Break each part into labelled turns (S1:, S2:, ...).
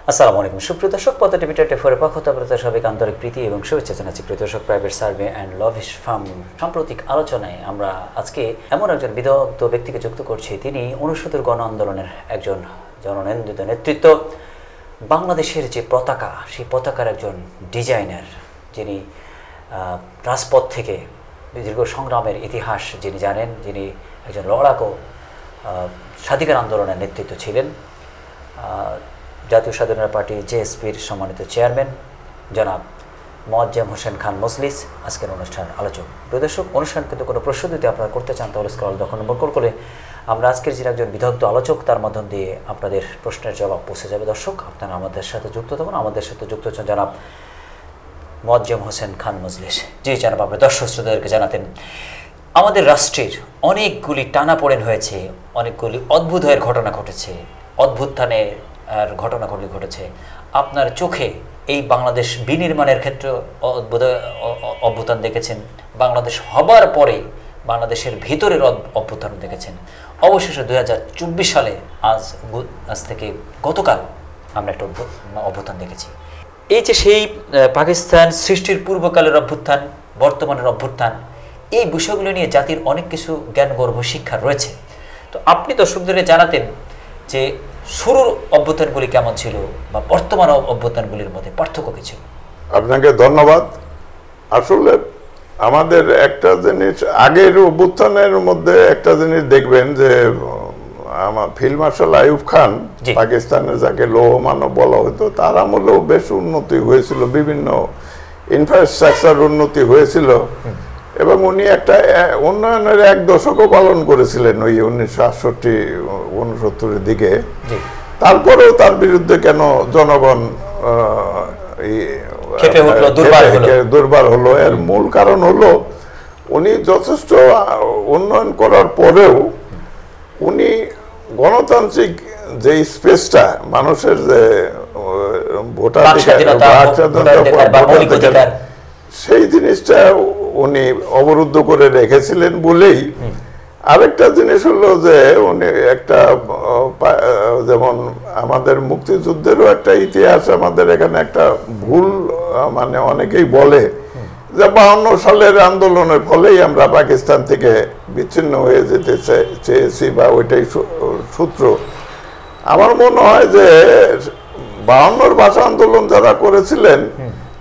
S1: আসসালামু আলাইকুম সুপ্রিয় দর্শক, পদ্মা টিভি 24 পক্ষ থেকে আপনাদের সবাইকে আন্তরিক প্রীতি এবং শুভেচ্ছা জানাচ্ছি। প্রিয় দর্শক, প্রাইভেট সার্ভে অ্যান্ড লভিশ ফার্ম সাম্প্রতিক আলোচনায় আমরা আজকে এমন একজন বিদগ্ধ ব্যক্তিকে যুক্ত করছি। তিনি 69 গণ আন্দোলনের একজন জননন্দিত নেতৃত্ব, বাংলাদেশের যে পতাকা, সেই পতাকার একজন ডিজাইনার, যিনি রাজপথ থেকে দীর্ঘ সংগ্রামের ইতিহাস যিনি জানেন, যিনি একজন লড়াকু স্বাধিকার আন্দোলনের নেতৃত্ব ছিলেন, জাতীয় স্বাধীনতা পার্টি জেএসপির সম্মানিত চেয়ারম্যান জনাব মোয়াজ্জেম হোসেন খান মজলিস আজকের অনুষ্ঠানের আলোচক। প্রিয় দর্শক, অনুষ্ঠান কিন্তু কোনো প্রশ্ন যদি আপনারা করতে চান তাহলে স্ক্রল দখল নম্বর করলে আমরা আজকের যে একজন বিদগ্ধ আলোচক তার মাধ্যম দিয়ে আপনাদের প্রশ্নের জবাব পৌঁছে যাবে। দর্শক, আপনারা আমাদের সাথে যুক্ত থাকুন। আমাদের সাথে যুক্ত হচ্ছেন জনাব মোয়াজ্জেম হোসেন খান মজলিস। জি জনাব, আপনার দর্শক শ্রোতাদেরকে জানাতেন আমাদের রাষ্ট্রের অনেকগুলি টানাপোড়েন হয়েছে, অনেকগুলি অদ্ভুতের ঘটনা ঘটেছে, অভ্যুত্থানের ঘটনা ঘটেছে। আপনার চোখে এই বাংলাদেশ বিনির্মাণের ক্ষেত্রে অভ্যুত্থান দেখেছেন, বাংলাদেশ হবার পরে বাংলাদেশের ভিতরের অভ্যুত্থান দেখেছেন। অবশেষে 2024 সালে আজ থেকে গতকাল আমরা একটা অভ্যুত্থান দেখেছি। এই যে সেই পাকিস্তান সৃষ্টির পূর্বকালের অভ্যুত্থান, বর্তমানের অভ্যুত্থান, এই বিষয়গুলো নিয়ে জাতির অনেক কিছু জ্ঞানগর্ভ শিক্ষা রয়েছে। তো আপনি দর্শকদের জানাতেন যে শুরুর অভ্যুত্থানগুলি কেমন ছিল বা বর্তমান অভ্যুত্থানগুলির মধ্যে পার্থক্য কি ছিল?
S2: আপনাকে ধন্যবাদ। আসলে আমাদের একটা জিনিস, আগের অভ্যুত্থানের মধ্যে একটা জিনিস দেখবেন যে আমার ফিল্ড মার্শাল আইয়ুব খান, পাকিস্তানের যাকে লৌহ মানব বলা হতো, তার আমলেও বেশ উন্নতি হয়েছিল, বিভিন্ন ইনফ্রাস্ট্রাকচার উন্নতি হয়েছিল এবং উনি একটা উন্নয়নের এক দশকও পালন করেছিলেন ওই 1968-69 দিকে। তারপরেও তার বিরুদ্ধে কেন জনগণ দুর্বার হলো? এর মূল কারণ হলো উনি যথেষ্ট উন্নয়ন করার পরেও উনি গণতান্ত্রিক যে স্পেসটা, মানুষের যে ভোটাধিকার, সেই জিনিসটা উনি অবরুদ্ধ করে রেখেছিলেন বলেই। আরেকটা জিনিস হলো যে উনি একটা, যেমন আমাদের মুক্তিযুদ্ধেরও একটা ইতিহাস, আমাদের এখানে একটা ভুল মানে অনেকেই বলে যে 52 সালের আন্দোলনের ফলেই আমরা পাকিস্তান থেকে বিচ্ছিন্ন হয়ে যেতে চেয়েছি বা ওইটাই সূত্র। আমার মনে হয় যে 52 ভাষা আন্দোলন যারা করেছিলেন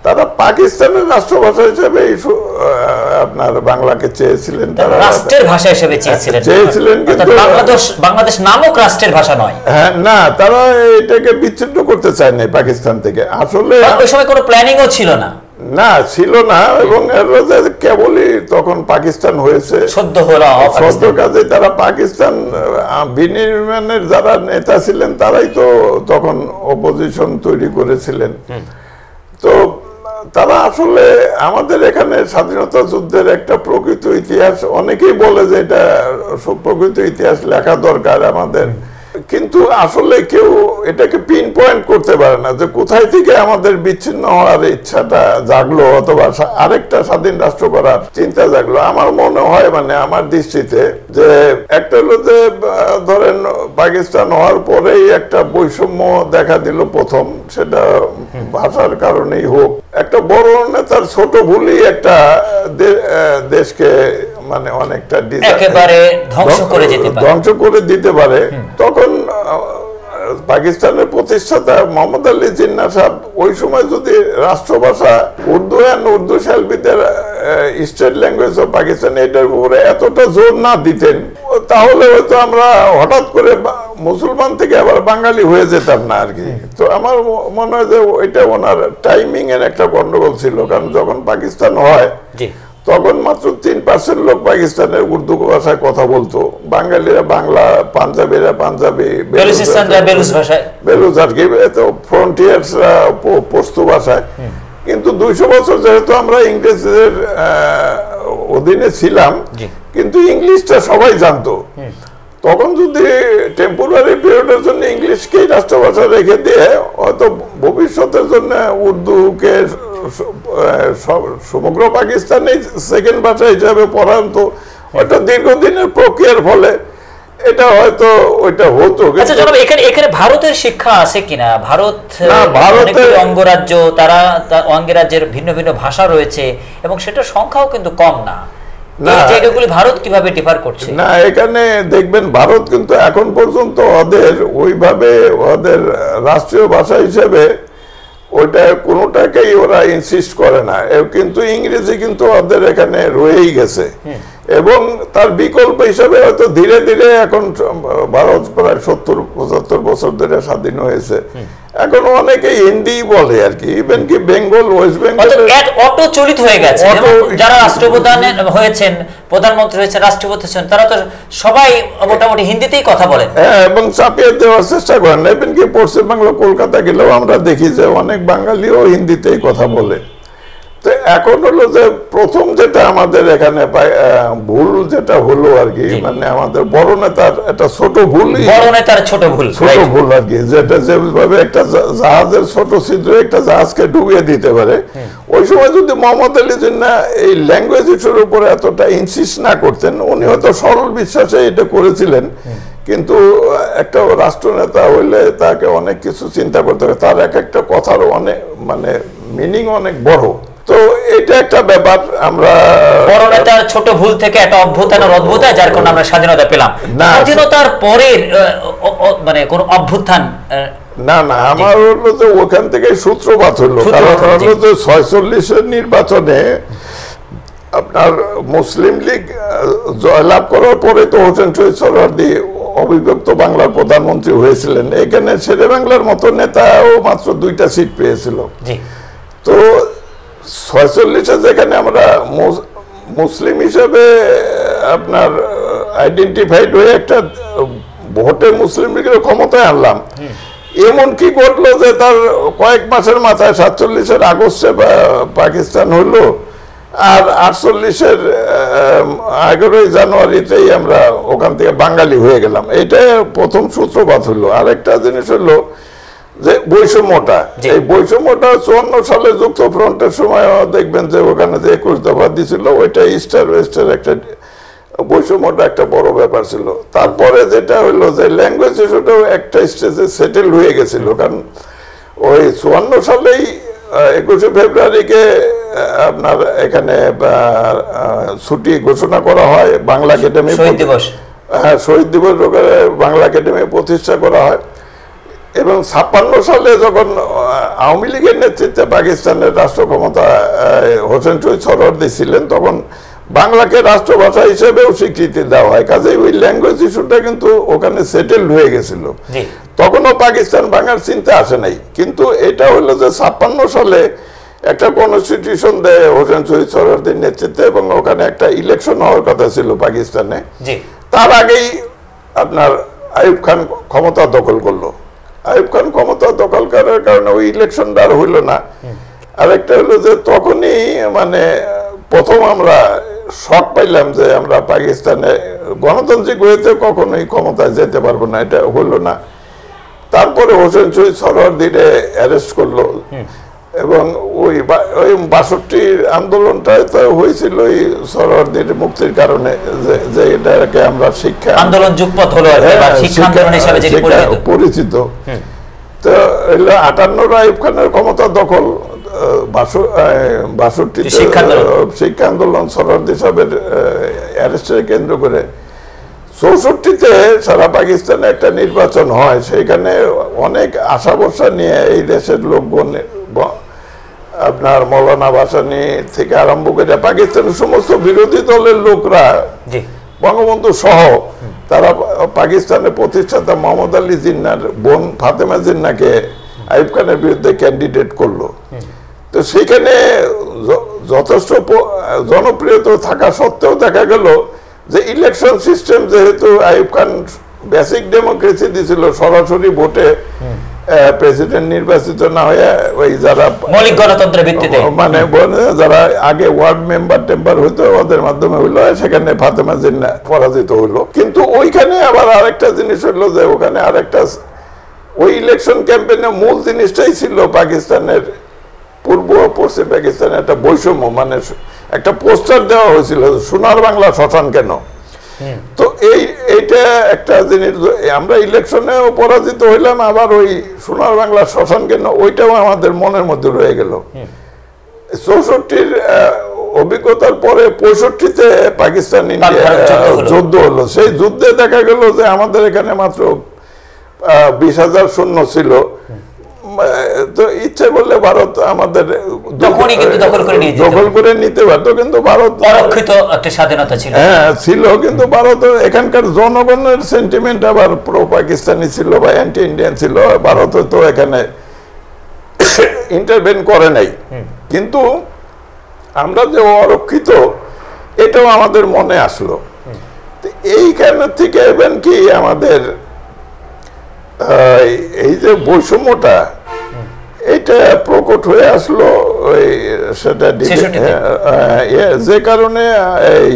S2: তারা পাকিস্তানের রাষ্ট্রভাষা হিসেবে আপনার বাংলাকে চেয়েছিলেন, তারা
S1: রাষ্ট্রের ভাষা হিসেবে চেয়েছিলেন, কিন্তু বাংলাদেশ নামক রাষ্ট্রের ভাষা নয়।
S2: হ্যাঁ, না, তারা এটাকে বিচ্ছিন্ন করতে চায় না পাকিস্তান থেকে। আসলে
S1: ওই সময় কোনো প্ল্যানিংও ছিল না,
S2: ছিল না, এবং কেবলই তখন পাকিস্তান হয়েছে সদ্য কাজে। তারা পাকিস্তান বিনির্মাণের যারা নেতা ছিলেন তারাই তো তখন অপোজিশন তৈরি করেছিলেন। তো তারা আসলে আমাদের এখানে স্বাধীনতা যুদ্ধের একটা প্রকৃত ইতিহাস, অনেকেই বলে যে এটা প্রকৃত ইতিহাস লেখা দরকার আমাদের, কিন্তু আসলে কেউ এটাকে পিন পয়েন্ট করতে পারে না যে কোথায় থেকে আমাদের বিচ্ছিন্ন হওয়ার ইচ্ছাটা জাগলো অথবা আরেকটা স্বাধীন রাষ্ট্র করার চিন্তা জাগলো। আমার মনে হয়, মানে আমার দৃষ্টিতে, যে একটা হলো যে ধরেন পাকিস্তান হওয়ার পরেই একটা বৈষম্য দেখা দিল প্রথম, সেটা ভাষার কারণেই হোক। একটা বড় নেতার ছোট ভুলই একটা দেশকে মানে অনেকটা ধ্বংস করে দিতে পারে। তখন পাকিস্তানের প্রতিষ্ঠাতা মোহাম্মদ আলী জিন্না সাহেব ওই সময় যদি রাষ্ট্রভাষা উর্দু উর্দু শিল্পীদের স্টেট ল্যাঙ্গুয়েজ অফ পাকিস্তান এটার উপরে এতটা জোর না দিতেন, তাহলে হয়তো আমরা হঠাৎ করে মুসলমান থেকে আবার বাঙালি হয়ে যেতাম না আর কি। তো আমার মনে হয় যে ওইটা ওনার টাইমিং এর একটা গন্ডগোল ছিল, কারণ যখন পাকিস্তান হয় তখন মাত্র 3% লোক পাকিস্তানের উর্দু ভাষায় কথা বলতো, বাঙালিরা বাংলা, পাঞ্জাবিরা পাঞ্জাবি, বেলুচ আর কি, ফ্রন্টিয়ার্সরা পশতু ভাষায়। কিন্তু 200 বছর যেহেতু আমরা ইংরেজদের অধীনে ছিলাম, কিন্তু ইংলিশটা সবাই জানতো। তখন যদি টেম্পোরারি পিরিয়ডের জন্য ইংলিশকেই রাষ্ট্রভাষা রেখে দিয়ে হয়তো ভবিষ্যতের জন্য উর্দুকে সমগ্র পাকিস্তানে সেকেন্ড ভাষা হিসাবে পড়ানো, ওটা দীর্ঘদিনের প্রক্রিয়ার ফলে এটা হয়তো ওইটা হতো।
S1: আচ্ছা জনাব, এখানে ভারতের শিক্ষা আছে কিনা? ভারতের অঙ্গরাজ্য, তারা অঙ্গরাজ্যের ভিন্ন ভিন্ন ভাষা রয়েছে এবং সেটার সংখ্যাও কিন্তু কম না। এই জায়গাগুলি ভারত কিভাবে ডিফার করছে?
S2: না, এখানে দেখবেন ভারত কিন্তু এখন পর্যন্ত ওদের ওইভাবে ওদের রাষ্ট্রীয় ভাষা হিসেবে ওইটা কোনোটাকেই ওরা ইনসিস্ট করে না, কিন্তু ইংরেজি কিন্তু ওদের এখানে রয়েই গেছে। এবং তার বিকল্প হিসাবে হয়তো ধীরে ধীরে এখন ভারত প্রায় 70-75 বছর ধরে স্বাধীন হয়েছে, এখন অনেকে হিন্দি বলে আর কি, ইভেন কি বেঙ্গল, ওয়েস্ট বেঙ্গল
S1: অটো চলিত হয়ে গেছে। যারা রাষ্ট্রপ্রধান হয়েছেন, প্রধানমন্ত্রী হয়েছেন, রাষ্ট্রপতি হয়েছেন, তারা তো সবাই মোটামুটি হিন্দিতেই কথা বলেন।
S2: হ্যাঁ, এবং চাপিয়ে দেওয়ার চেষ্টা করেন। ইভেন কি পশ্চিমবাংলা কলকাতা গেলেও আমরা দেখি যে অনেক বাঙালিও হিন্দিতেই কথা বলে। তো এখন হলো যে প্রথম যেটা আমাদের এখানে ভুল যেটা হলো আর কি, মানে আমাদের বড় নেতার একটা ছোট ভুল আর কি, যেটা যেভাবে একটা জাহাজের ছোট ছিদ্র একটা জাহাজকে ডুবিয়ে দিতে পারে। ওই সময় যদি মোহাম্মদ আলী জিন্নাহ এই ল্যাঙ্গুয়েজ ইস্যুর উপরে এতটা ইনসিস্ট না করতেন, উনি হয়তো সরল বিশ্বাসে এটা করেছিলেন, কিন্তু একটা রাষ্ট্রনেতা হইলে তাকে অনেক কিছু চিন্তা করতে হবে, তার এক একটা কথার অনেক মানে মিনিং অনেক বড়। তো এটা একটা ব্যাপার। আমরা
S1: বড় নেতার ছোট ভুল থেকে একটা অভ্যুত্থানের অদ্ভুতায়, যার কারণে আমরা স্বাধীনতা পেলাম। স্বাধীনতার পরের মানে কোন অভ্যুত্থান
S2: না, আমার হলো যে ওখান থেকে সূত্রপাত হলো। কারণ হলো যে 46-এর নির্বাচনে আপনার মুসলিম লীগ জয়লাভ করার পরে তো হোসেন শহীদ সোহরাওয়ার্দী অবিভক্ত বাংলার প্রধানমন্ত্রী হয়েছিলেন। এখানে শেরে বাংলার মতো নেতাও মাত্র 2টা সিট পেয়েছিল। তো 46-এ যেখানে আমরা মুসলিম হিসেবে আপনার আইডেন্টিফাইড হয়ে একটা ভোটে মুসলিম লীগের ক্ষমতায় আনলাম, এমন কি ঘটলো যে তার কয়েক মাসের মাথায় 47-এর আগস্টে পাকিস্তান হলো, আর 48-এর 11ই জানুয়ারিতেই আমরা ওখান থেকে বাঙালি হয়ে গেলাম। এইটাই প্রথম সূত্রপাত হলো। আরেকটা জিনিস হলো যে বৈষম্যটা, এই বৈষম্যটা 54 সালে যুক্ত ফ্রন্টের সময় দেখবেন যে ওখানে যে 21 দফা দিছিল, ওইটা ইস্টার ওয়েস্টের একটা বৈষম্যটা একটা বড় ব্যাপার ছিল। তারপরে যেটা হলো যে ল্যাঙ্গুয়েজ ইস্যুটাও একটা স্টেজে সেটেল হয়ে গেছিল, কারণ ওই 54 সালেই 21শে ফেব্রুয়ারিকে আপনার এখানে ছুটি ঘোষণা করা হয়, বাংলা একাডেমি শহীদ দিবস, বাংলা একাডেমি প্রতিষ্ঠা করা হয়। এবং 56 সালে যখন আওয়ামী লীগের নেতৃত্বে পাকিস্তানের রাষ্ট্র ক্ষমতা হোসেন শহীদ সোহরাওয়ার্দী ছিলেন, তখন বাংলাকে রাষ্ট্রভাষা হিসেবেও স্বীকৃতি দেওয়া হয়। কাজে ওই ল্যাঙ্গুয়েজ ইস্যুটা কিন্তু ওখানে সেটেলড হয়ে গেছিল, তখনও পাকিস্তান ভাঙার চিন্তা আসে নাই। কিন্তু এটা হলো যে 56 সালে একটা কনস্টিটিউশন দেয় হোসেন শহীদ সোহরাওয়ার্দীর নেতৃত্বে, এবং ওখানে একটা ইলেকশন হওয়ার কথা ছিল পাকিস্তানে। তার আগেই আপনার আইয়ুব খান ক্ষমতা দখল করলো। আইয়ুব খান ক্ষমতা দখল করার কারণে ওই ইলেকশনটা আর হইল না। আরেকটা হলো যে তখনই মানে প্রথম আমরা শক পাইলাম যে আমরা পাকিস্তানে গণতান্ত্রিক হয়েতে কখনোই ক্ষমতায় যেতে পারবো না, এটা হলো না। তারপরে হোসেন শহীদ সোহরাওয়ার্দীরে অ্যারেস্ট করলো, এবং ওই 62 আন্দোলনটাই তো হয়েছিল এই সোহরাওয়ার্দীর মুক্তির কারণে, যে এটাকে আমরা শিক্ষা আন্দোলন যুগপৎ হলো শিক্ষা আন্দোলন হিসেবে যেটা পরিচিত। তো এলো 58 আইয়ুব খানের ক্ষমতা দখল, 62 শিক্ষা আন্দোলন সোহরাওয়ার্দী সাহেবের অ্যারেস্টের কেন্দ্র করে। 64-তে সারা পাকিস্তানে একটা নির্বাচন হয়, সেখানে অনেক আশা ভরসা নিয়ে এই দেশের লোকগণ আপনার মৌলানা ভাসানী থেকে আরম্ভ করে পাকিস্তানের সমস্ত বিরোধী দলের লোকরা, বঙ্গবন্ধু সহ, তারা পাকিস্তানের প্রতিষ্ঠাতা মোহাম্মদ আলী জিন্নাহর বোন ফাতেমা জিন্নাহকে আইয়ুব খানের বিরুদ্ধে ক্যান্ডিডেট করলো। তো সেখানে যথেষ্ট জনপ্রিয়তা থাকা সত্ত্বেও দেখা গেল যে ইলেকশন সিস্টেম, যেহেতু আইয়ুব খান বেসিক ডেমোক্রেসি দিছিল, সরাসরি ভোটে প্রেসিডেন্ট নির্বাচিত না হয়ে ওই যারা মৌলিক গণতন্ত্রের ভিত্তিতে মানে যারা আগে ওয়ার্ড মেম্বার হইতো ওদের মাধ্যমে হইলো, সেখানে ফাতেমা জিন্নাহ পরাজিত হইলো। কিন্তু ওইখানে আবার আরেকটা জিনিস হইলো যে ওখানে আরেকটা ওই ইলেকশন ক্যাম্পেইনের মূল জিনিসটাই ছিল পাকিস্তানের পূর্ব ও পশ্চিম পাকিস্তানের একটা বৈষম্য, মানে একটা পোস্টার দেওয়া হয়েছিল সোনার বাংলা শ্মশান কেন। তো এইটা একটা জিনিস, আমরা ইলেকশনেও পরাজিত হইলাম, আবার ওই সোনার বাংলা শ্মশান কেন ওইটাও আমাদের মনের মধ্যে রয়ে গেল। 64-র অভিজ্ঞতার পরে 65-তে পাকিস্তান ইন্ডিয়া যুদ্ধ হলো। সেই যুদ্ধে দেখা গেল যে আমাদের এখানে মাত্র 20,000 সৈন্য ছিল। তো ইচ্ছে করলে ভারত আমাদের দখল করে নিতে পারতো, কিন্তু ভারত
S1: অরক্ষিত একটা স্বাধীনতা ছিল,
S2: হ্যাঁ ছিল, কিন্তু ভারত এখানকার জনগণের সেন্টিমেন্ট আবার প্রো পাকিস্তানি ছিল বা অ্যান্টি ইন্ডিয়ান ছিল। ভারত তো এখানে ইন্টারভেন করে নাই, কিন্তু আমরা যে অরক্ষিত এটাও আমাদের মনে আসলো। এইখান থেকে ইভেন কি আমাদের এই যে বৈষম্যটা এটা প্রকট হয়ে আসলো ওই সেটা যে কারণে এই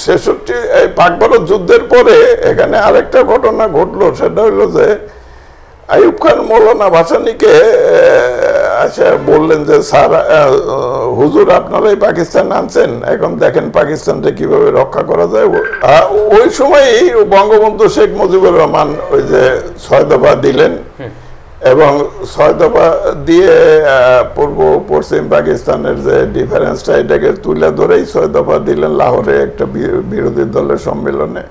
S2: 66 পাক ভারত যুদ্ধের পরে এখানে আরেকটা ঘটনা ঘটলো। সেটা হইলো যে আইয়ুব খান মৌলানা ভাসানীকে আচ্ছা বললেন যে স্যার হুজুর আপনারাই পাকিস্তান আনছেন, এখন দেখেন পাকিস্তানটা কিভাবে রক্ষা করা যায়। ওই সময়ই বঙ্গবন্ধু শেখ মুজিবুর রহমান ওই যে 6 দফা দিলেন, এবং 6 দফা দিয়ে পূর্ব পশ্চিম পাকিস্তানের যে ডিফারেন্সটা এটাকে তুলে ধরেই 6 দফা দিলেন লাহোরে একটা বিরোধী দলের সম্মেলনে।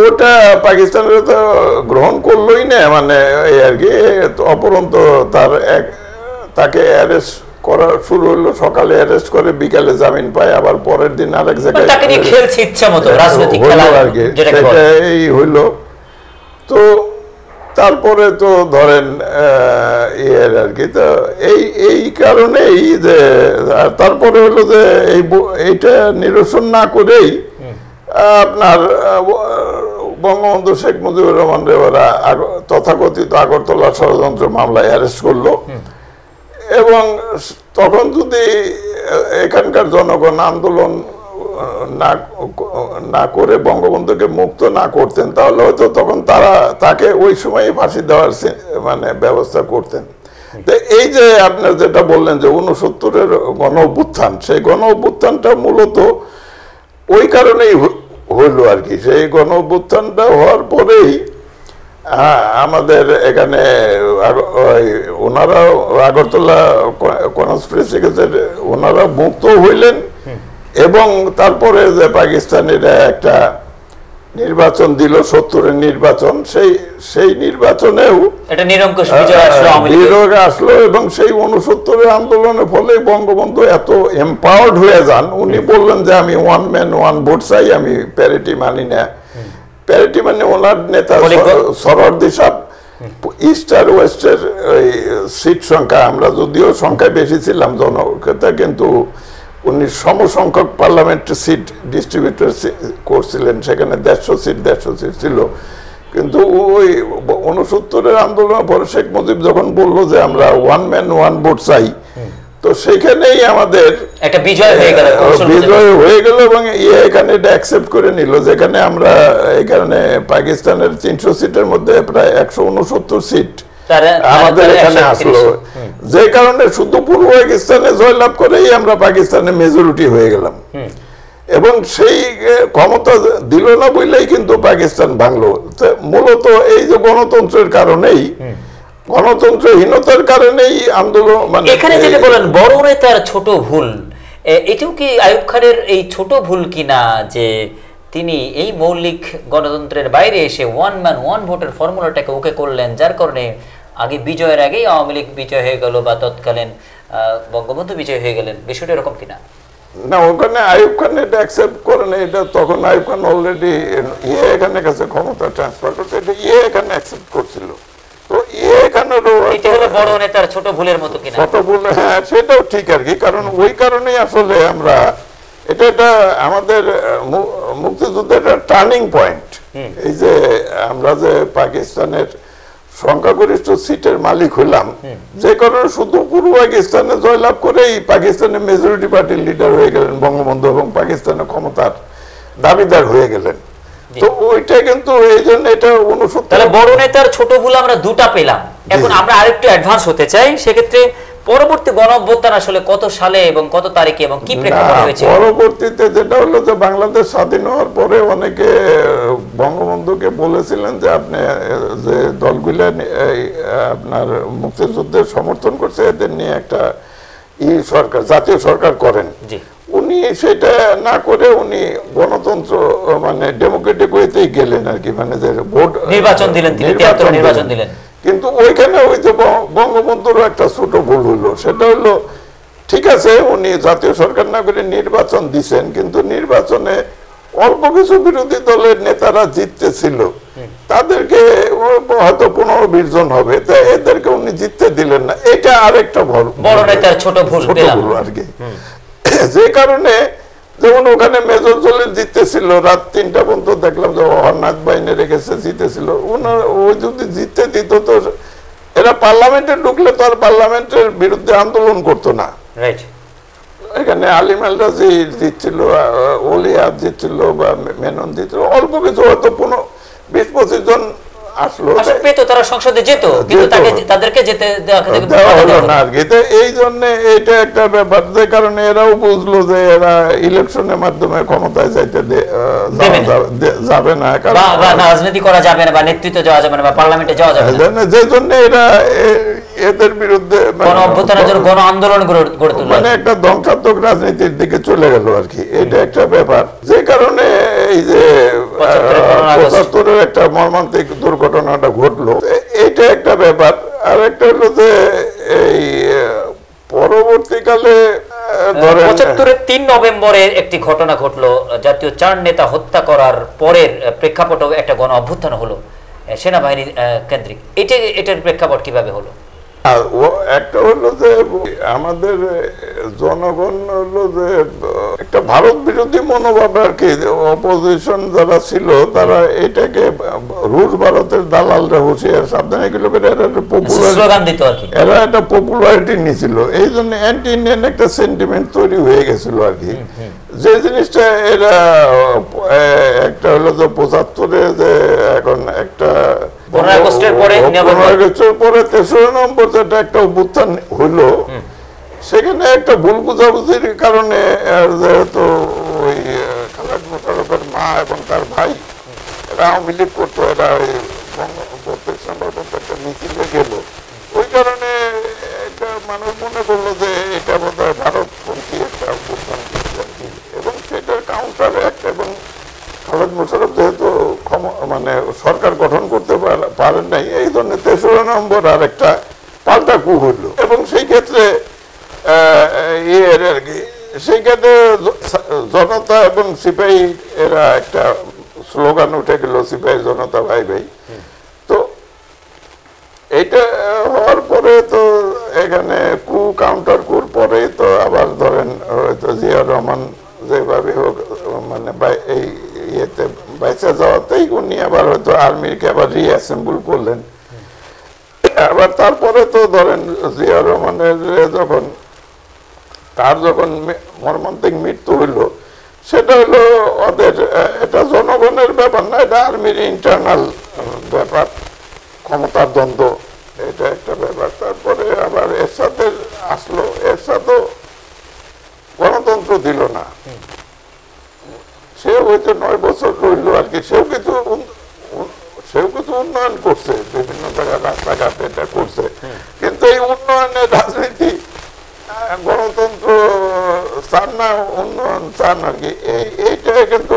S2: ওটা পাকিস্তানের তো গ্রহণ করলোই না, মানে এই আর কি। অপরন্ত তাকে অ্যারেস্ট করা শুরু হলো, সকালে অ্যারেস্ট করে বিকালে জামিন পায়, আবার পরের দিন আরেক জায়গায় আর কি সেটাই হইল। তো তারপরে তো ধরেন আর কি, তো এই কারণেই যে তারপরে হলো যে এইটা নিরসন না করেই আপনার বঙ্গবন্ধু শেখ মুজিবুর রহমান ওরা তথাকথিত আগরতলা ষড়যন্ত্র মামলায় অ্যারেস্ট করলো। এবং তখন যদি এখানকার জনগণ আন্দোলন না করে বঙ্গবন্ধুকে মুক্ত না করতেন, তাহলে হয়তো তখন তাকে ওই সময় ফাঁসি দেওয়ার মানে ব্যবস্থা করতেন। তো এই যে আপনার যেটা বললেন যে 69-এর গণ অভ্যুত্থান, সেই গণ অভ্যুত্থানটা মূলত ওই কারণেই হইলো আর কি। সেই গণ অভ্যুত্থানটা হওয়ার পরেই আমাদের এখানে ওনারা আগরতলা কনস্পিরেসি কেসের ওনারা মুক্ত হইলেন, এবং তারপরে যে পাকিস্তানিরা একটা নির্বাচন দিল 70-এর নির্বাচন, সেই নির্বাচনেও
S1: এটা নিরঙ্কুশ বিজয়
S2: আসলো। এবং সেই 69-এর আন্দোলনের ফলে বঙ্গবন্ধু এত এম্পাওয়ার্ড হয়ে যান, উনি বললেন যে আমি ওয়ান ম্যান ওয়ান ভোট চাই, আমি প্যারিটি মানি না। প্যারিটি মানে ওনার নেতা সরওয়ার্দী সাহেব ইস্ট আর ওয়েস্টের ওই সিট সংখ্যা, আমরা যদিও সংখ্যায় বেশি ছিলাম জনতা, কিন্তু উনি সমসংখ্যক পার্লামেন্টের সিট ডিস্ট্রিবিউটর করছিলেন, সেখানে 150 সিট ছিল। কিন্তু ওই 69-এর আন্দোলনের পরে শেখ মুজিব যখন বললো যে আমরা ওয়ান ম্যান ওয়ান ভোট চাই, তো সেখানেই আমাদের
S1: একটা বিজয়
S2: হয়ে গেল এবং এখানে এটা অ্যাকসেপ্ট করে নিল, যেখানে আমরা এই কারণে পাকিস্তানের 300 সিটের মধ্যে প্রায় 169 সিট আমাদের এখানে আসলো, যে কারণে শুধু পূর্ব পাকিস্তানে জয়লাভ করেই আমরা পাকিস্তানে মেজরিটি হয়ে গেলাম। এবং সেই ক্ষমতা দিল না বললেই কিন্তু পাকিস্তান ভাঙলো। মূলত এই যে গণতন্ত্রের কারণেই, গণতন্ত্রহীনতার কারণেই আন্দোলন। মানে
S1: এখানে যেটা বলেন বড় নেতার ছোট ভুল, এটাও কি আইয়ুব খানের এই ছোট ভুল কিনা যে তিনি এই মৌলিক গণতন্ত্রের বাইরে এসে ওয়ান ম্যান ওয়ান ভোটের ফর্মুলাটাকে ওকে করলেন, যার কারণে আগে বিজয়ের আগেই আওয়ামী লীগ বিজয় হয়ে গেল বা তৎকালীন বঙ্গবন্ধু বিজয় হয়ে গেলেন, বিষয়টা এরকম কিনা?
S2: না, ওখানে আইয়ুব খান এটা অ্যাকসেপ্ট করে না। এটা তখন আইয়ুব খান অলরেডি এখানে কাছে ক্ষমতা ট্রান্সফার করতে, এটা এখানে অ্যাকসেপ্ট করছিল। তো এখানেরও
S1: এটা হলো বড় নেতার ছোট ভুলের মতো কিনা?
S2: ছোট ভুল, হ্যাঁ সেটাও ঠিক আর কি। কারণ ওই কারণেই আসলে আমরা এটা আমাদের মুক্তিযুদ্ধের একটা টার্নিং পয়েন্ট। এই যে আমরা যে পাকিস্তানের সংখ্যাগরিষ্ঠ সিটের মালিক হইলাম, যে কারণে শুধু পূর্ব পাকিস্তানে জয়লাভ করেই পাকিস্তানের মেজরিটি পার্টির লিডার হয়ে গেলেন বঙ্গবন্ধু এবং পাকিস্তানের ক্ষমতার দাবিদার হয়ে গেলেন। তো ওইটা কিন্তু এই জন্য এটা 69।
S1: তাহলে বড় নেতার ছোট ভুল আমরা দুটা পেলাম। এখন আমরা আরেকটু অ্যাডভান্স হতে চাই। সেক্ষেত্রে পরবর্তী গণঅভ্যুত্থান আসলে কত সালে এবং কত তারিখে এবং কি প্রেক্ষাপটে হয়েছে?
S2: পরবর্তীতে যেটা হলো যে বাংলাদেশ স্বাধীন হওয়ার পরে অনেকে বঙ্গবন্ধুকে বলেছিলেন যে আপনি যে দলগুলো আপনার মুক্তিযুদ্ধের সমর্থন করছে এদের নিয়ে একটা সরকার, জাতীয় সরকার করেন। উনি সেটা না করে উনি গণতন্ত্র মানে ডেমোক্রেটিক ওয়েতেই গেলেন আর কি, মানে যে ভোট
S1: নির্বাচন দিলেন।
S2: কিন্তু ওইখানে ওই যে বঙ্গবন্ধুর একটা ছোট ভুল হলো, সেটা হলো ঠিক আছে উনি জাতীয় সরকার না করে নির্বাচন দিছেন, কিন্তু নির্বাচনে অল্প কিছু বিরোধী দলের নেতারা জিততেছিল, তাদেরকে হয়তো 15-20 জন হবে, তো এদেরকে উনি জিততে দিলেন না। এটা আরেকটা
S1: বড় নেতার ছোট ভুল
S2: আর কি, যে কারণে যেমন ওখানে মেজর জলিল জিততেছিল, রাত 3টা পর্যন্ত দেখলাম যে অনাথ বাহিনী রেখেছে, জিতেছিল। ওই যদি জিততে দিত তো এরা পার্লামেন্টে ঢুকলে তো আর পার্লামেন্টের বিরুদ্ধে আন্দোলন করতো না। এখানে আলিম আল রাজি জিতছিল, ওলিয়াদ জিতছিল বা মেনন জিতছিল, অল্প কিছু হয়তো 20-25 জন আসলো,
S1: তারা সংসদে যেত, কিন্তু তাদেরকে যেতে
S2: দেওয়া হলো না আর কি। এই জন্য এটা একটা ব্যাপার, যে কারণে এরাও বুঝলো যে এরা ইলেকশনের মাধ্যমে ক্ষমতায় যাইতে যাবে না,
S1: রাজনীতি করা যাবে না বা নেতৃত্ব যাওয়া যাবে না বা পার্লামেন্টে যাওয়া যাবে না,
S2: যে জন্য এরা এদের বিরুদ্ধে
S1: গণ আন্দোলন গড়ে তুলল,
S2: মানে একটা ধ্বংসাত্মক রাজনীতির দিকে চলে গেল আর কি। এটা একটা ব্যাপার, যে কারণে এই যে 75-এর একটা মর্মান্তিক দুর্ঘটনাটা ঘটলো, এটা একটা ব্যাপার। আর একটা হলো যে এই পরবর্তীকালে
S1: 75-এর 3 নভেম্বরে একটি ঘটনা ঘটলো, জাতীয় 4 নেতা হত্যা করার পরের প্রেক্ষাপটে একটা গণ অভ্যুত্থান হলো সেনাবাহিনী কেন্দ্রিক। এটার প্রেক্ষাপট কিভাবে হলো?
S2: একটা হলো যে আমাদের জনগণ হলো যে একটা ভারত বিরোধী মনোভাব আর কি, অপোজিশন যারা ছিল তারা এটাকে রুশ ভারতের দালালরা হুঁশিয়ার সাবধানে এগুলো করে এরা একটা পপুলারিটি নিয়েছিল, এই জন্য অ্যান্টি ইন্ডিয়ান একটা সেন্টিমেন্ট তৈরি হয়ে গেছিল আর কি। যে জিনিসটা এরা একটা হলো যে 75-এ যে এখন একটা
S1: 15 আগস্টের পরে
S2: 3রা নভেম্বর যেটা একটা অভ্যুত্থান হইলো, সেখানে একটা ভুল বুঝাবুঝির কারণে যেহেতু ওই খালেদ মোশাররফের মা এবং তার ভাই এরা আওয়ামী লীগ করতো, এরা ওই 32 নম্বর পর্যন্ত একটা মিছিলে গেল, ওই কারণে একটা মানুষ মনে করলো যে এটা বোধ হয় ভারতপন্থী একটা অভ্যুত্থান, এবং সেটার কাউন্টার একটা, এবং খালেদ মোশাররফ যেহেতু মানে সরকার গঠন করতে পারেন নাই, এই জন্য 3রা নভেম্বর আর একটা পাল্টা কু হইল। এবং সেই ক্ষেত্রে আর কি সেইখানে জনতা এবং সিপাহী এরা একটা স্লোগান উঠে গেল, সিপাহী জনতা ভাই ভাই। তো এইটা হওয়ার পরে তো এখানে কু কাউন্টার কুর পরে তো আবার ধরেন হয়তো জিয়াউর রহমান যেভাবে হোক মানে এই ইয়েতে বাইচা যাওয়াতেই উনি আবার হয়তো আর্মিকে আবার রিঅ্যাসেম্বল করলেন। আবার তারপরে তো ধরেন জিয়াউর রহমানের যখন মর্মান্তিক মৃত্যু হইল, সেটা হলো ওদের এটা জনগণের ব্যাপার না, এটা আর্মির ইন্টারনাল ব্যাপার, ক্ষমতার দ্বন্দ্ব, এটা একটা ব্যাপার। তারপরে আবার এরশাদের আসলো, এরশাদও গণতন্ত্র দিল না, সে হয়তো 9 বছর রইল আর কি। সেও কিছু উন্নয়ন করছে, বিভিন্ন জায়গায় রাস্তাঘাট এটা করছে, কিন্তু এই উন্নয়নের রাজনীতি গণতন্ত্র চান না, উন্নয়ন চান আর কি। এইটা কিন্তু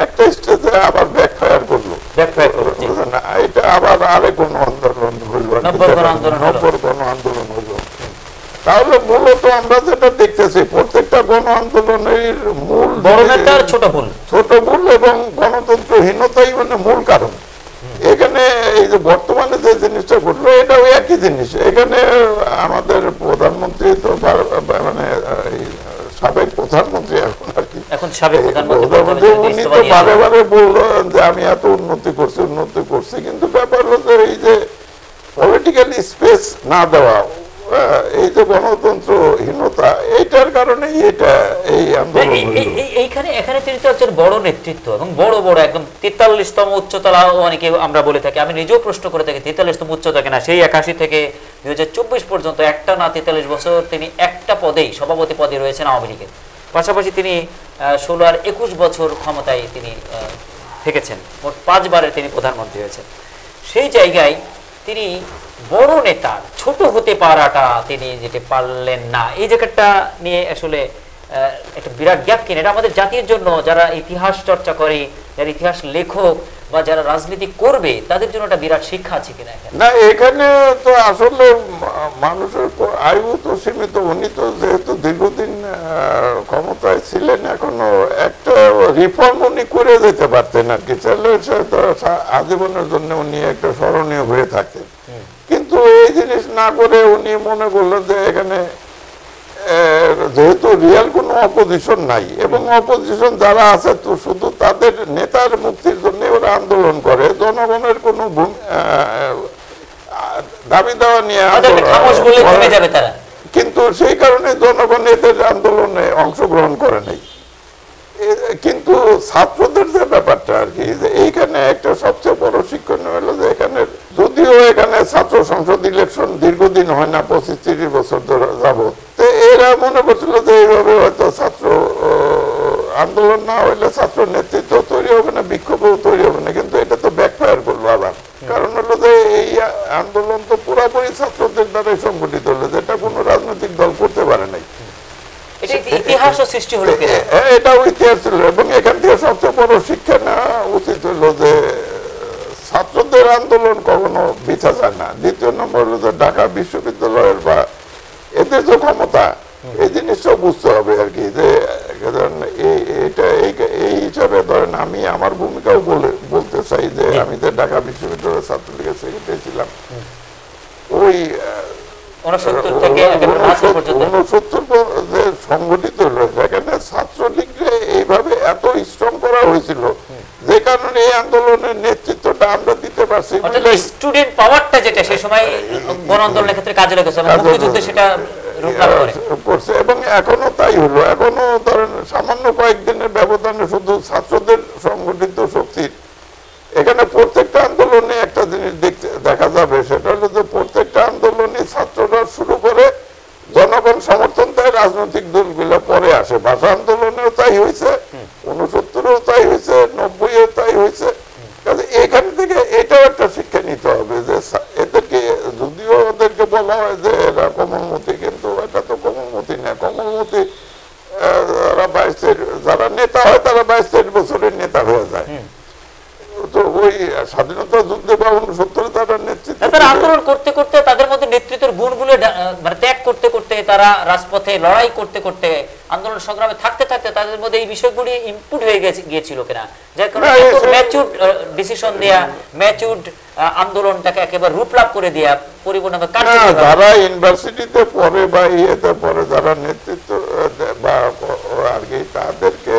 S2: একটা স্টেজে আবার ব্যাকফায়ার করলো, এটা আবার আরেক গণ আন্দোলন হইল, গণ আন্দোলন হইল। তাহলে মূলত আমরা যেটা দেখতেছি প্রত্যেকটা গণ আন্দোলনের মূল ছোট ভুল এবং গণতন্ত্রহীনতাই মানে মূল কারণ। এখানে এই যে বর্তমানে যে জিনিসটা ঘটলো এটাও একই জিনিস। এখানে আমাদের প্রধানমন্ত্রী তো মানে সাবেক প্রধানমন্ত্রী এখন আর কি, উনি তো বারে বারে বললো যে আমি এত উন্নতি করছি, কিন্তু ব্যাপার হচ্ছে এই যে পলিটিক্যাল স্পেস না দেওয়া, এই যে গণতন্ত্রহীনতা, এইটার কারণে এটা এই আন্দোলন
S1: এখানে তিনি তো একজন বড় নেতৃত্ব এবং বড় একদম 43তম উচ্চতলা অনেকে আমরা বলে থাকি, আমি নিজেও প্রশ্ন করে থাকি 43তম উচ্চতা কিনা, সেই 81 থেকে 2024 পর্যন্ত একটা না 43 বছর তিনি একটা পদেই সভাপতি পদে রয়েছেন আওয়ামী লীগের। পাশাপাশি তিনি 16 আর 21 বছর ক্ষমতায় তিনি থেকেছেন, মোট 5 বারের তিনি প্রধানমন্ত্রী হয়েছেন। সেই জায়গায় তিনি বড় নেতা ছোট হতে পারাটা তিনি যেটা পারলেন না, এই জায়গাটা নিয়ে আসলে একটা বিরাট গ্যাপ কিনে এটা আমাদের জাতির জন্য, যারা ইতিহাস চর্চা করে, যারা ইতিহাস লেখক বা যারা রাজনীতি করবে তাদের জন্য একটা বিরাট শিক্ষা আছে কিনা?
S2: না, এখানে তো আসলে মানুষের আয়ু তো সীমিত। উনি তো যেহেতু দীর্ঘদিন ক্ষমতায় ছিলেন, এখনো একটা রিফর্ম উনি করে যেতে পারতেন আর কি, চাইলে আজীবনের জন্য উনি একটা স্মরণীয় হয়ে থাকতেন। কিন্তু এই জিনিস না করে উনি মনে করলেন যে এখানে যেহেতু রিয়াল কোনো অপোজিশন নাই এবং অপোজিশন যারা আছে তো শুধু তাদের নেতার মুক্তির জন্য ওরা আন্দোলন করে, জনগণের কোনো দাবি দেওয়া নিয়ে কিন্তু সেই কারণে জনগণ এদের আন্দোলনে অংশগ্রহণ করে নাই। কিন্তু ছাত্রদের যে ব্যাপারটা আর কি, যে এইখানে একটা সবচেয়ে বড় শিক্ষণীয় হলো যে এখানে যদিও এখানে ছাত্র সংসদ ইলেকশন দীর্ঘদিন হয় না, 25-30 বছর ধরে যাবত, এরা মনে করছিল যে এইভাবে হয়তো ছাত্র আন্দোলন না হইলে ছাত্র নেতৃত্ব তৈরি হবে না, বিক্ষোভও তৈরি হবে না। কিন্তু এটা তো ব্যাকফায়ার করলো আবার, কারণ হলো যে এই আন্দোলন তো পুরোপুরি ছাত্রদের দ্বারাই সংগঠিত হলো, যেটা কোনো রাজনৈতিক দল করতে পারে নাই। এটাও ইতিহাস ছিল এবং এখান থেকে সবচেয়ে বড় শিক্ষা নেওয়া উচিত হলো যে ছাত্রদের আন্দোলন কখনো বিছা যায় না। দ্বিতীয় নম্বর হলো যে ঢাকা বিশ্ববিদ্যালয়ের বা এদের যে ক্ষমতা, এই জিনিসটাও বুঝতে হবে আর কি, যে এই হিসাবে ধরেন আমি আমার ভূমিকাও বলতে চাই যে আমি যে ঢাকা বিশ্ববিদ্যালয়ের ছাত্রলীগের সেক্রেটারি ছিলাম, ওই 69 যে সংগঠিত হলো সেখানে ছাত্রলীগকে এইভাবে এত স্ট্রং করা হয়েছিল যে কারণে এই আন্দোলনের নেতৃত্বটা আমরা দিতে পারছি।
S1: স্টুডেন্ট পাওয়ারটা যেটা সেই সময় গণ আন্দোলনের ক্ষেত্রে কাজে লেগেছে, মুক্তিযুদ্ধে সেটা
S2: করছে এবং এখনো তাই হলো। এখনো ধরেন সামান্য কয়েকদিনের ব্যবধানে শুধু ছাত্রদের সংগঠিত শক্তির এখানে প্রত্যেকটা আন্দোলনে একটা জিনিস দেখা যাবে, সেটা হলো যে প্রত্যেকটা আন্দোলনে ছাত্ররা শুরু করে জনগণ সমর্থন দেয়, রাজনৈতিক দলগুলো পরে আসে। ভাষা আন্দোলনেও তাই হয়েছে, 69-এও তাই হয়েছে, 90-এও তাই হয়েছে। কাজে এখান থেকে এটাও একটা শিক্ষা নিতে হবে যে এদেরকে যদিও ওদেরকে বলা হয় যে এরা কমলমতি, কিন্তু এটা তো কমলমতি না। কমলমতি যারা নেতা হয় তারা 22-23 বছরের নেতা হয়ে যায়। তো ওই স্বাধীনতা যুদ্ধে বা 69-এ তারা নেতৃত্ব
S1: আন্দোলন করতে করতে তাদের মধ্যে নেতৃত্বের গুণগুলো মানে ত্যাগ করতে করতে তারা রাজপথে লড়াই করতে করতে আন্দোলন সংগ্রামে থাকতে থাকতে তাদের মধ্যে এই বিষয়গুলি ইনপুট হয়ে গিয়েছিল কিনা, যার কারণে ম্যাচুরড ডিসিশন দেয়া, ম্যাচুরড আন্দোলনটাকে একেবারে রূপলাভ করে দেয়া পরিবর্তন।
S2: যারা ইউনিভার্সিটিতে পড়ে বা ইয়েতে পড়ে যারা নেতৃত্ব বা আর কি তাদেরকে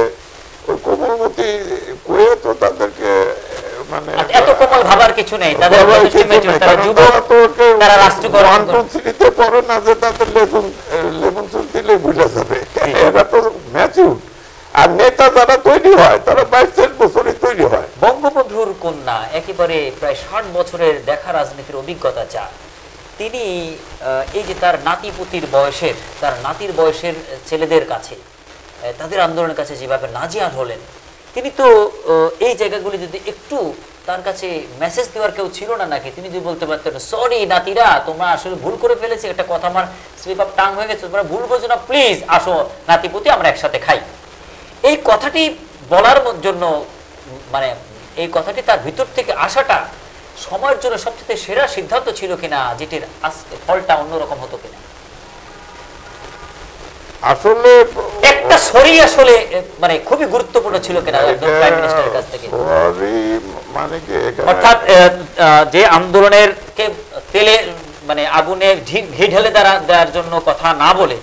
S2: ওই কোমলমতি কয়ে তো তাদেরকে মানে
S1: এত কোমল ভাবার কিছু নেই, তাদের তারা রাষ্ট্রীয়করণ
S2: পড়ে না যে তাদের লেবুন চুল দিলে ভুলে যাবে। এরা তো ম্যাচিউর। আর নেতা যারা তৈরি হয় তারা 22-23 বছরে তৈরি হয়।
S1: বঙ্গবন্ধুর কন্যা একেবারে প্রায় 60 বছরের দেখা রাজনীতির অভিজ্ঞতা যা, তিনি এই যে তার নাতিপুতির বয়সের, তার নাতির বয়সের ছেলেদের কাছে, তাদের আন্দোলনের কাছে যেভাবে নাজিয়াল হলেন, তিনি তো এই জায়গাগুলি যদি একটু তার কাছে মেসেজ দেওয়ার কেউ ছিল না নাকি? তিনি যদি বলতে পারতেন, সরি নাতিরা, তোমরা আসলে ভুল করে ফেলেছে, একটা কথা আমার স্লিপ অফ টাং হয়ে গেছে, তোমরা ভুল করছো না, প্লিজ আসো নাতিপুতি আমরা একসাথে খাই। এই কথাটি বলার জন্য মানে এই কথাটি তার ভিতর থেকে আসাটা সময়ের জন্য সবচেয়ে সেরা সিদ্ধান্ত ছিল কিনা, যেটির ফলটা অন্যরকম হতো কিনা?
S2: আসলে
S1: একটা সরি আসলে মানে খুবই গুরুত্বপূর্ণ ছিল কিনা একজন প্রাইম মিনিস্টারের কাছ থেকে?
S2: মানে কি
S1: অর্থাৎ যে আন্দোলনের কে তেলে মানে আগুনে ঘি ঢেলে দেওয়ার জন্য কথা না বলে,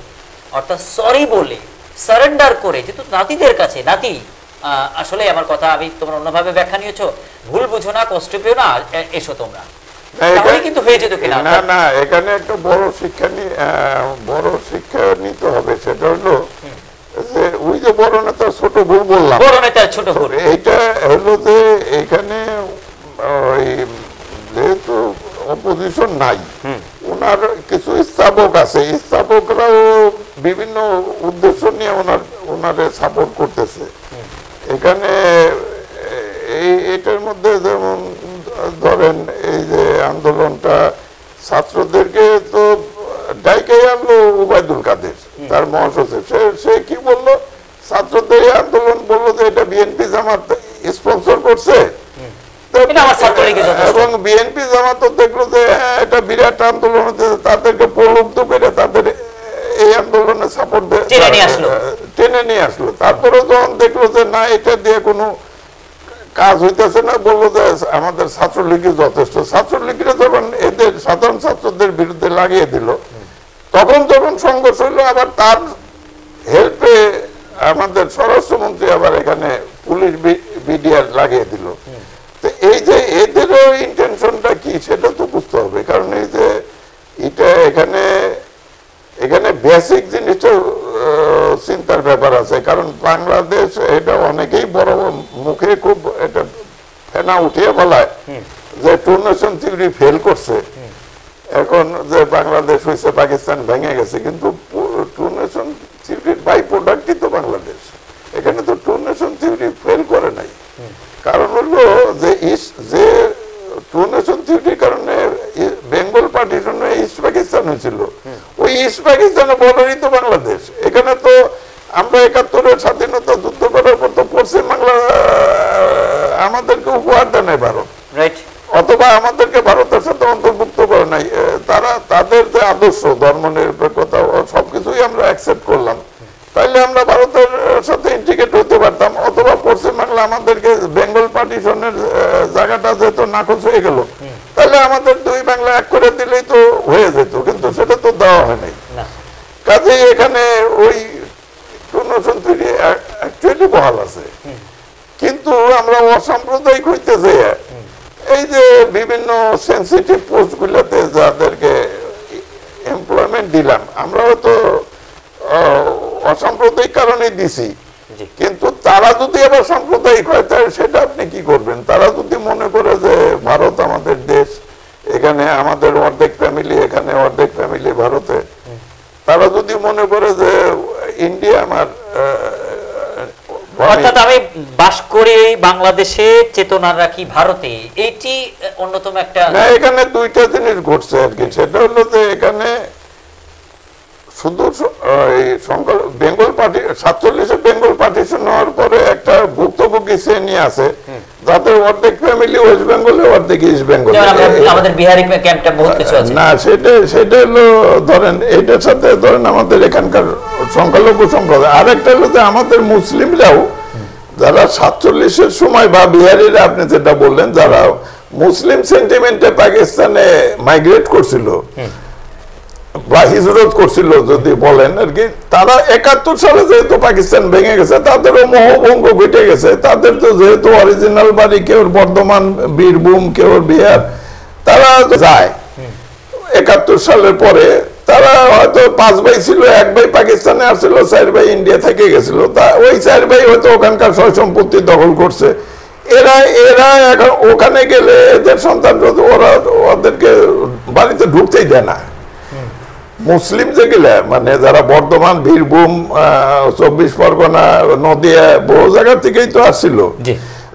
S1: অর্থাৎ সরি বলে সারেন্ডার করে, যেহেতু নাতিদের কাছে, নাতি আসলে আমার কথা আমি তোমরা অন্যভাবে ব্যাখ্যা নিয়েছো, ভুল বুঝো না, কষ্ট পেও না, এসো তোমরা, কিন্তু হয়ে যেত কিনা?
S2: না না, এখানে একটা বড় শিক্ষা নিতে হবে। সেটা হলো যে ওই যে বড় নেতার ছোট ভুল বললাম,
S1: বড় নেতার ছোট ভুল,
S2: এইটা হলো যে এখানে যেহেতু অপোজিশন নাই, ওনার কিছু স্থাপক আছে, স্থাপকরাও বিভিন্ন উদ্দেশ্য নিয়ে ওনারে সাপোর্ট করতেছে। এখানে এটার মধ্যে যেমন ধরেন এই যে আন্দোলনটা ছাত্রদেরকে তো ডাইকে আনলো ওবায়দুল কাদের, তার মহাসচিব, সে কি বললো, ছাত্রদের এই আন্দোলন বললো যে এটা বিএনপি জামাত স্পন্সর করছে, এবং বিএনপি জামাত দেখলো যে এটা বিরাট আন্দোলন হচ্ছে, তাদেরকে প্রলুব্ধ করে তাদের এই আন্দোলনে সাপোর্ট টেনে নিয়ে আসলো। তারপরে যখন দেখলো যে না, এটা দিয়ে কোনো কাজ হইতেছে না, বললো যে আমাদের ছাত্রলীগই যথেষ্ট। ছাত্রলীগরা যখন এদের সাধারণ ছাত্রদের বিরুদ্ধে লাগিয়ে দিল, তখন যখন সংঘর্ষ হইলো, আবার তার হেল্পে আমাদের স্বরাষ্ট্রমন্ত্রী আবার এখানে পুলিশ বিডিআর লাগিয়ে দিল। তো এই যে এদেরও ইন্টেনশনটা কি সেটা তো বুঝতে হবে, কারণ এই যে এটা এখানে বেসিক জিনিসটা চিন্তার ব্যাপার আছে। কারণ বাংলাদেশ এটা অনেকেই বড় মুখে খুব এটা ফেনা উঠিয়ে বলায় যে টু নেশন থিওরি ফেল করছে, এখন যে বাংলাদেশ হয়েছে পাকিস্তান ভেঙে গেছে, কিন্তু টু নেশন থিওরির বাই প্রোডাক্টই তো বাংলাদেশ। এখানে তো টু নেশন থিওরি ফেল করে নাই। কারণ হলো যে টু নেশন থিওরির কারণে বেঙ্গল পার্টিশন ইস্ট পাকিস্তান হয়েছিল, ওই ইস্ট পাকিস্তানে বর্ডারই তো বাংলাদেশ। এখানে তো আমরা ৭১-এর স্বাধীনতা যুদ্ধ করার পর তো পশ্চিম বাংলা আমাদেরকে উপহার দেয় নাই ভারত, অথবা আমাদেরকে ভারতের সাথে অন্তর্ভুক্ত করে নাই। তারা তাদের যে আদর্শ, ধর্ম নিরপেক্ষতা, সবকিছুই আমরা অ্যাকসেপ্ট করলাম, তাইলে আমরা ভারতের সাথে ইন্টিগ্রেট হতে পারতাম। অথবা পশ্চিম বাংলা আমাদেরকে বেঙ্গল পার্টিশনের জায়গাটা যেহেতু নাকচ হয়ে গেল, তাহলে আমাদের দুই বাংলা এক করে দিলেই তো হয়ে যেত, কিন্তু সেটা তো দেওয়া হয় নাই। কাজেই এখানে ওই টু নেশন থিওরি অ্যাকচুয়ালি বহাল আছে, কিন্তু আমরা অসাম্প্রদায়িক হইতে যাই এই যে বিভিন্ন সেন্সিটিভ পোস্টগুলোতে যাদেরকে এমপ্লয়মেন্ট দিলাম, আমরাও তো অসাম্প্রদায়িক কারণে দিছি, কিন্তু তারা যদি আবার সাম্প্রদায়িক হয় তাহলে সেটা আপনি কি করবেন? তারা যদি মনে করে যে ভারত আমাদের দেশ, এখানে আমাদের অর্ধেক ফ্যামিলি, এখানে অর্ধেক ফ্যামিলি ভারতে, তারা যদি মনে করে যে ইন্ডিয়া আমার,
S1: অর্থাৎ আমি বাস করে বাংলাদেশে, চেতনা রাখি ভারতে, এইটি অন্যতম একটা।
S2: এখানে দুইটা জিনিস ঘটছে আর কি। সেটা হলো যে এখানে শুধু বেঙ্গল পার্টি ৪৭-এ বেঙ্গল পার্টিশন হওয়ার পরে একটা ভুক্তভোগী শ্রেণী আছে যাদের অর্ধেক ফ্যামিলি ওয়েস্ট বেঙ্গলে, অর্ধেক ইস্ট বেঙ্গলে।
S1: আমাদের বিহারি ক্যাম্পটা বহুত কিছু আছে
S2: না, সেটা হলো ধরেন এটার সাথে ধরেন আমাদের এখানকার সংখ্যালঘু সম্প্রদায়। আরেকটা হলো যে আমাদের মুসলিমরাও যারা ৪৭-এর সময় বা বিহারিরা আপনি যেটা বললেন, যারা মুসলিম সেন্টিমেন্টে পাকিস্তানে মাইগ্রেট করছিল বা হিজরত করছিল যদি বলেন আর কি, তারা ৭১ সালে যেহেতু পাকিস্তান ভেঙে গেছে, তাদেরও মোহভঙ্গ ঘটে গেছে। তাদের তো যেহেতু অরিজিনাল বাড়ি কেউ বর্ধমান, বীরভূম, কেউ বিহার, তারা যায় ৭১ সালের পরে। তারা হয়তো ৫ ভাই ছিল, ১ ভাই পাকিস্তানে আসছিল, ৪ ভাই ইন্ডিয়া থেকে গেছিল। তা ওই ৪ ভাই হয়তো ওখানকার সয় সম্পত্তি দখল করছে। এরা এখন ওখানে গেলে এদের সন্তান ওদেরকে বাড়িতে ঢুকতেই দেয় না। মুসলিম যেগুলা মানে যারা বর্ধমান, বীরভূম, ২৪ পরগনা, নদিয়া, বহু জায়গা থেকেই তো আসছিল,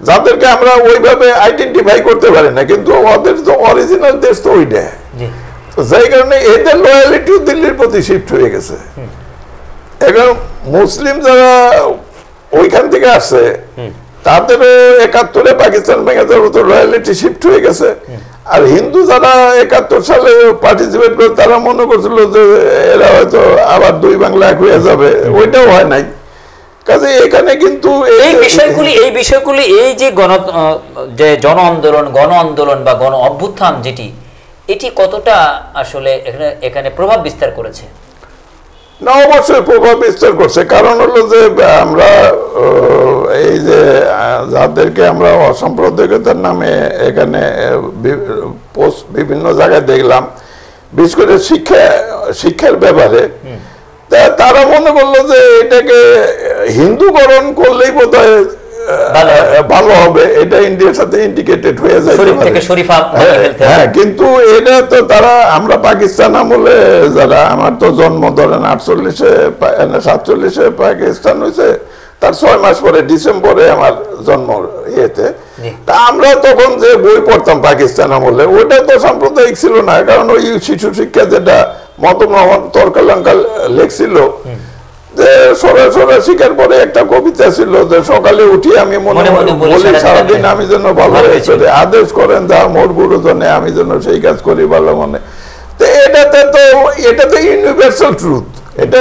S2: যাদেরকে আমরা ওইভাবে আইডেন্টিফাই করতে পারি না, কিন্তু ওদের তো অরিজিনাল দেশ তো ওইটা। যাই কারণে এদের লয়ালিটিও দিল্লির প্রতি শিফট হয়ে গেছে। এখন মুসলিম যারা ওইখান থেকে আসছে, তাদেরও ৭১-এ পাকিস্তান ভেঙে যাওয়ার মতো লয়ালিটি শিফট হয়ে গেছে। আর হিন্দু যারা ৭১ সালে পার্টিসিপেট করে, তারা মনে করছিল যে এরা হয়তো আবার দুই বাংলা এক হয়ে যাবে, ওইটাও হয় নাই। কাজে এখানে কিন্তু
S1: এই বিষয়গুলি এই যে জন আন্দোলন বা গণ অভ্যুত্থান যেটি, এটি কতটা আসলে এখানে প্রভাব বিস্তার করেছে?
S2: না, অবশ্যই প্রভাব বিস্তার করছে। কারণ হলো যে আমরা এই যে যাদেরকে আমরা অসাম্প্রদায়িকতার নামে এখানে বিভিন্ন জায়গায় দেখলাম, বিশেষ করে শিক্ষার ব্যাপারে, তারা মনে করলো যে এটাকে হিন্দুকরণ করলেই বোধহয় ভালো হবে, এটা ইন্ডিয়ার সাথে ইন্টিগ্রেটেড হয়ে যায়। হ্যাঁ, কিন্তু এটা তো তারা, আমরা পাকিস্তান আমলে যারা, আমার তো জন্ম ধরেন 48-47 পাকিস্তান হয়েছে, তার 6 মাস পরে ডিসেম্বরে আমার জন্ম ইয়েতে। তা আমরা তখন যে বই পড়তাম পাকিস্তান আমলে, ওটা তো সাম্প্রদায়িক ছিল না, কারণ ওই শিশু শিক্ষা যেটা মহাত্মা মোহাম্মদ তর্কালঙ্কা লেখছিল, যে সরা শিকার পরে একটা কবিতা ছিল যে সকালে উঠি আমি মনে মনে বলি সারাদিন আমি যেন ভালো হয়েছে, আদেশ করেন যা মোর গুরুজনে আমি যেন সেই কাজ করি ভালো মনে। তো এটাতে ইউনিভার্সাল ট্রুথ, এটা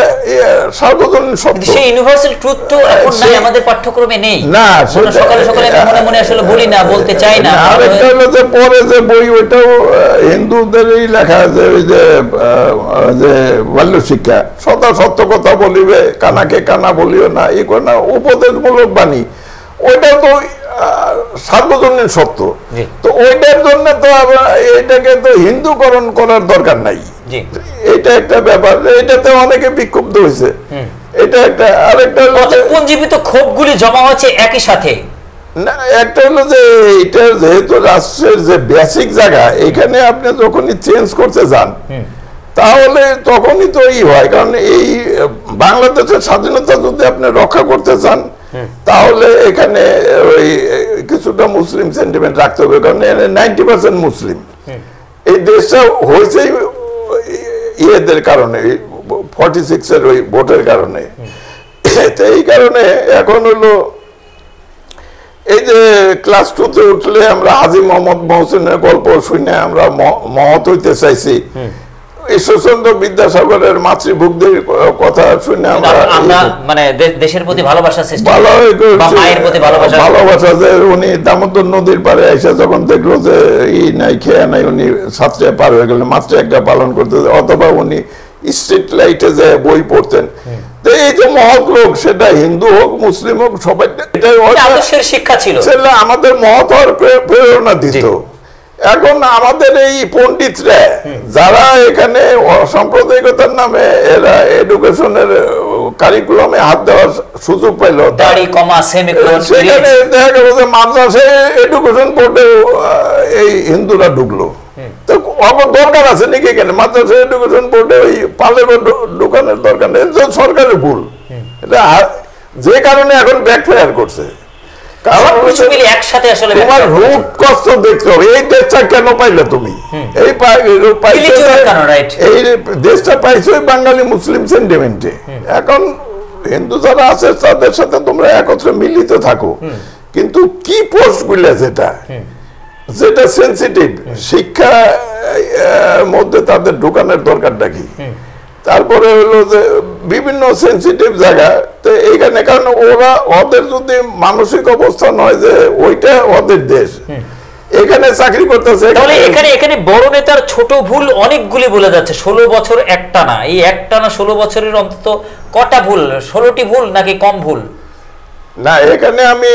S2: সার্বজনীন সত্য। সেই ইউনিভার্সাল ট্রুথ তো এখন নাই, আমাদের পাঠ্যক্রমে নেই। না, সকালে সকালে আমি মনে মনে আসলে বলি না, বলতে চাই না। আরেকটা হলো যে পরে যে বই, ওইটাও হিন্দুদেরই লেখা, যে ওই যে বাল্য শিক্ষা, সদা সত্য কথা বলিবে, কানাকে কানা বলিও না, এই করে না, উপদেশমূলক বাণী, ওইটাও তো সার্বজনীন সত্য। তো ওইটার জন্য তো এটাকে তো হিন্দুকরণ করার দরকার নাই, এটা একটা ব্যাপার। এটাতে অনেকে বিক্ষুব্ধ হয়েছে, এটা একটা। আরেকটা পুঞ্জীবিত ক্ষোভগুলি জমা হচ্ছে একই সাথে। না, একটা হলো যে এটা যেহেতু রাষ্ট্রের যে বেসিক জায়গা, এখানে আপনি যখনই চেঞ্জ করতে যান তাহলে তখনই তো হয়, কারণ এই বাংলাদেশের স্বাধীনতা যদি আপনি রক্ষা করতে চান তাহলে এখানে ওই কিছুটা মুসলিম সেন্টিমেন্ট রাখতে হবে, কারণ 90% মুসলিম। এই দেশটা হয়েছে ইয়েদের কারণে, 46-এর ওই ভোটের কারণে। এই কারণে এখন হলো এই যে ক্লাস 2-তে উঠলে আমরা হাজী মোহাম্মদ মহসিনের গল্প শুনে আমরা মহৎ হইতে চাইছি, ঈশ্বরচন্দ্র বিদ্যাসাগরের মাতৃভক্তির কথা শুনে আমরা মানে দেশের প্রতি ভালোবাসা সৃষ্টি, মায়ের প্রতি ভালোবাসা, যে উনি দামোদর নদীর পারে এসে যখন দেখলো যে নাই খেয়ে নাই, উনি ছাত্রে পার হয়ে গেলেন, মাত্র একটা পালন করতে, অথবা উনি স্ট্রিট লাইটে যে বই পড়তেন। তো এই যে মহৎ লোক, সেটা হিন্দু হোক মুসলিম হোক, সবাই এটাই আদর্শের শিক্ষা ছিল, সেটা আমাদের মহৎ হওয়ার প্রেরণা দিত। এখন আমাদের এই পণ্ডিতরা যারা এখানে অসাম্প্রদায়িকতার নামে এরা এডুকেশনের কারিকুলামে হাত দেওয়ার সুযোগ পাইল, সেখানে দেখা গেল যে মাদ্রাসায় এডুকেশন বোর্ডে এই হিন্দুরা ঢুকলো। তো দরকার আছে নাকি এখানে মাদ্রাসা এডুকেশন বোর্ডে ওই পালে ঢুকানোর দরকার নেই, সরকারের ভুল। এটা যে কারণে এখন ব্যাকফায়ার করছে, তোমার রূপ কষ্ট দেখতে হবে। এই দেশটা কেন পাইলে তুমি? এই দেশটা পাইছো বাঙালি মুসলিম সেন্টিমেন্টে। এখন হিন্দু যারা আছে তাদের সাথে তোমরা একত্রে মিলিত থাকো, কিন্তু কি পোস্ট গুলা যেটা সেন্সিটিভ, শিক্ষা মধ্যে তাদের ঢোকানোর দরকারটা কি? তারপরে হলো যে বিভিন্ন সেন্সিটিভ জায়গা, তো এইখানে, কারণ ওদের যদি মানসিক অবস্থা নয় যে ওইটা ওদের দেশ, এখানে চাকরি করতেছে। এখানে বড় নেতার ছোট ভুল অনেকগুলি বলে যাচ্ছে। 16 বছর একটানা, এই একটানা 16 বছরের অন্তত কটা ভুল? 16টি ভুল নাকি কম ভুল? না, এখানে আমি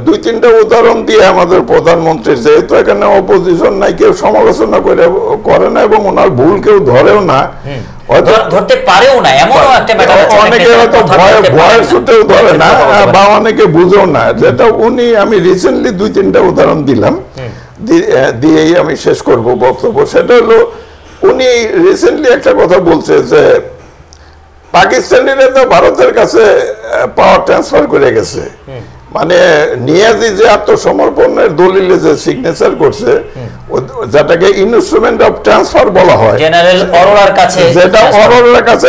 S2: 2-3টা উদাহরণ দিয়ে আমাদের প্রধানমন্ত্রীর, যেহেতু এখানে অপোজিশন নাই, কেউ সমালোচনা করে না এবং ওনার ভুল কেউ ধরেও না, ধরতে পারেও না, এমনও একটা ব্যাপার আছে। অনেকে হয়তো ভয়ের ছুটেও ধরে না বা অনেকে বুঝেও না, যেটা উনি, আমি রিসেন্টলি 2-3টা উদাহরণ দিলাম, দিয়েই আমি শেষ করব বক্তব্য। সেটা হলো উনি রিসেন্টলি একটা কথা বলছে যে পাকিস্তানিরা তো ভারতের কাছে পাওয়ার ট্রান্সফার করে গেছে, মানে নিয়াজি যে আত্মসমর্পণের দলিলে যে সিগনেচার করছে, যেটাকে ইনস্ট্রুমেন্ট অফ ট্রান্সফার বলা হয়, জেনারেল অরোরার কাছে, যেটা অরোরার কাছে,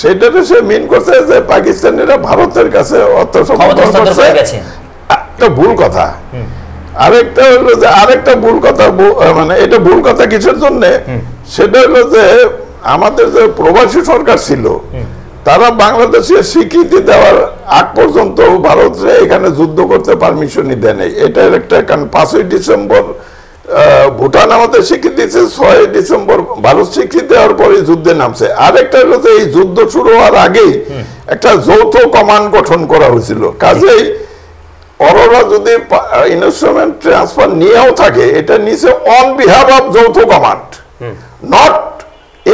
S2: সেটাতে সে মিন করছে যে পাকিস্তানিরা ভারতের কাছে আত্মসমর্পণ করছে। একটা ভুল কথা। আরেকটা হলো যে আরেকটা ভুল কথা, মানে এটা ভুল কথা কিসের জন্য? সেটা হলো যে আমাদের যে প্রবাসী সরকার ছিল, তারা বাংলাদেশের স্বীকৃতি দেওয়ার আগ পর্যন্ত ভারতে এখানে যুদ্ধ করতে পারমিশনই দেয় নাই। এটার একটা, কারণ 5ই ডিসেম্বর ভুটান আমাদের স্বীকৃতি দিয়েছে, 6ই ডিসেম্বর ভারত স্বীকৃতি দেওয়ার পরে যুদ্ধে নামছে। আরেকটা হলো যে এই যুদ্ধ শুরু হওয়ার আগেই একটা যৌথ কমান্ড গঠন করা হয়েছিল, কাজেই অরোরা যদি ইনস্ট্রুমেন্ট ট্রান্সফার নিয়েও থাকে, এটা নিচে অন বিহাফ অফ যৌথ কমান্ড, নট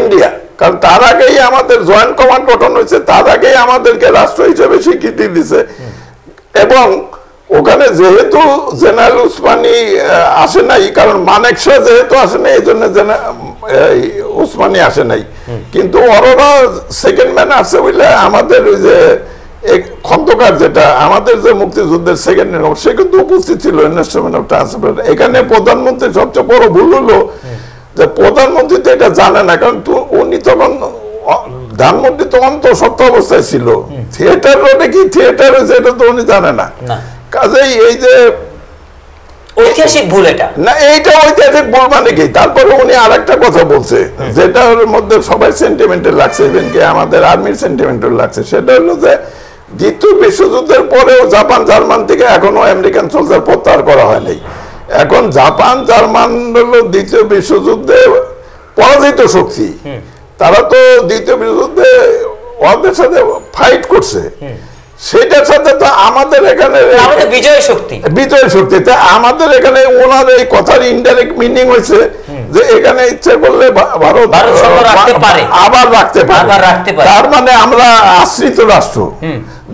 S2: ইন্ডিয়া। কারণ তার আগেই আমাদের জয়েন্ট কমান্ড গঠন হয়েছে, তার আগেই আমাদেরকে রাষ্ট্র হিসেবে স্বীকৃতি দিছে। এবং ওখানে যেহেতু জেনারেল উসমানী আসে নাই, কারণ মানেকশা যেহেতু আসে নাই, এই জন্য উসমানী আসে নাই, কিন্তু ওরা সেকেন্ড ম্যান আসে বলে আমাদের ওই যে খন্দকার, যেটা আমাদের যে মুক্তিযুদ্ধের সেকেন্ড ম্যান, সে কিন্তু উপস্থিত ছিল ইনস্ট্রুমেন্ট অফ ট্রান্সফার। এখানে প্রধানমন্ত্রী সবচেয়ে বড় ভুল হলো যে প্রধানমন্ত্রী তো এটা জানে না, কারণ উনি তখন ধানমন্ত্রী তখন তো সত্য অবস্থায় ছিল, থিয়েটার রোডে কি থিয়েটার হয়েছে এটা তো উনি জানে না। কাজেই এই যে
S1: ঐতিহাসিক ভুল, এটা
S2: না, এইটা ঐতিহাসিক ভুল মানে কি? তারপরে উনি আরেকটা কথা বলছে যেটার মধ্যে সবাই সেন্টিমেন্টাল লাগছে, ইভেন কি আমাদের আর্মির সেন্টিমেন্টাল লাগছে, সেটা হলো যে দ্বিতীয় বিশ্বযুদ্ধের পরেও জাপান জার্মান থেকে এখনো আমেরিকান সোলজার প্রত্যাহার করা হয়নি। এখন জাপান জার্মান হলো দ্বিতীয় বিশ্বযুদ্ধে পরাজিত শক্তি, তারা তো দ্বিতীয় বিশ্বযুদ্ধে ওদের সাথে ফাইট করছে, সেটার সাথে তো আমাদের এখানে
S1: বিজয় শক্তি,
S2: তা আমাদের এখানে ওনার এই কথার ইনডাইরেক্ট মিনিং হয়েছে যে এখানে ইচ্ছে করলে ভারত আবার রাখতে পারে, তার মানে আমরা আশ্রিত রাষ্ট্র,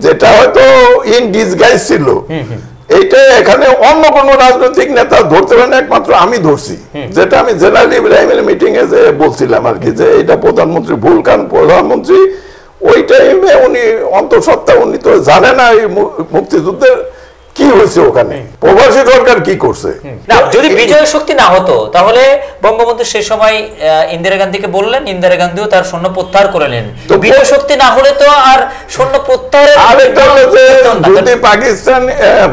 S2: যেটা হয়তো ইন ডিসগাইজ ছিল। এইটা এখানে অন্য কোনো রাজনৈতিক নেতা ধরতে পারে না, একমাত্র আমি ধরছি, যেটা আমি জেনারেল ইব্রাহিমের মিটিং এ যে বলছিলাম আর কি, যে এটা প্রধানমন্ত্রী ভুল, কারণ প্রধানমন্ত্রী ওই টাইমে উনি অন্তঃসত্ত্বা উনি তো জানে না এই মুক্তিযুদ্ধের কি হয়েছে, ওখানে প্রবাসী সরকার কি করছে।
S1: যদি বিজয় শক্তি না হতো তাহলে বঙ্গবন্ধু সে সময় ইন্দিরা গান্ধীকে বললেন, ইন্দিরা গান্ধীও তার সৈন্য প্রত্যাহার করলেন। বিজয় শক্তি না হলে তো আর সৈন্য প্রত্যাহার।
S2: আরেকটা হলো যে যদি পাকিস্তান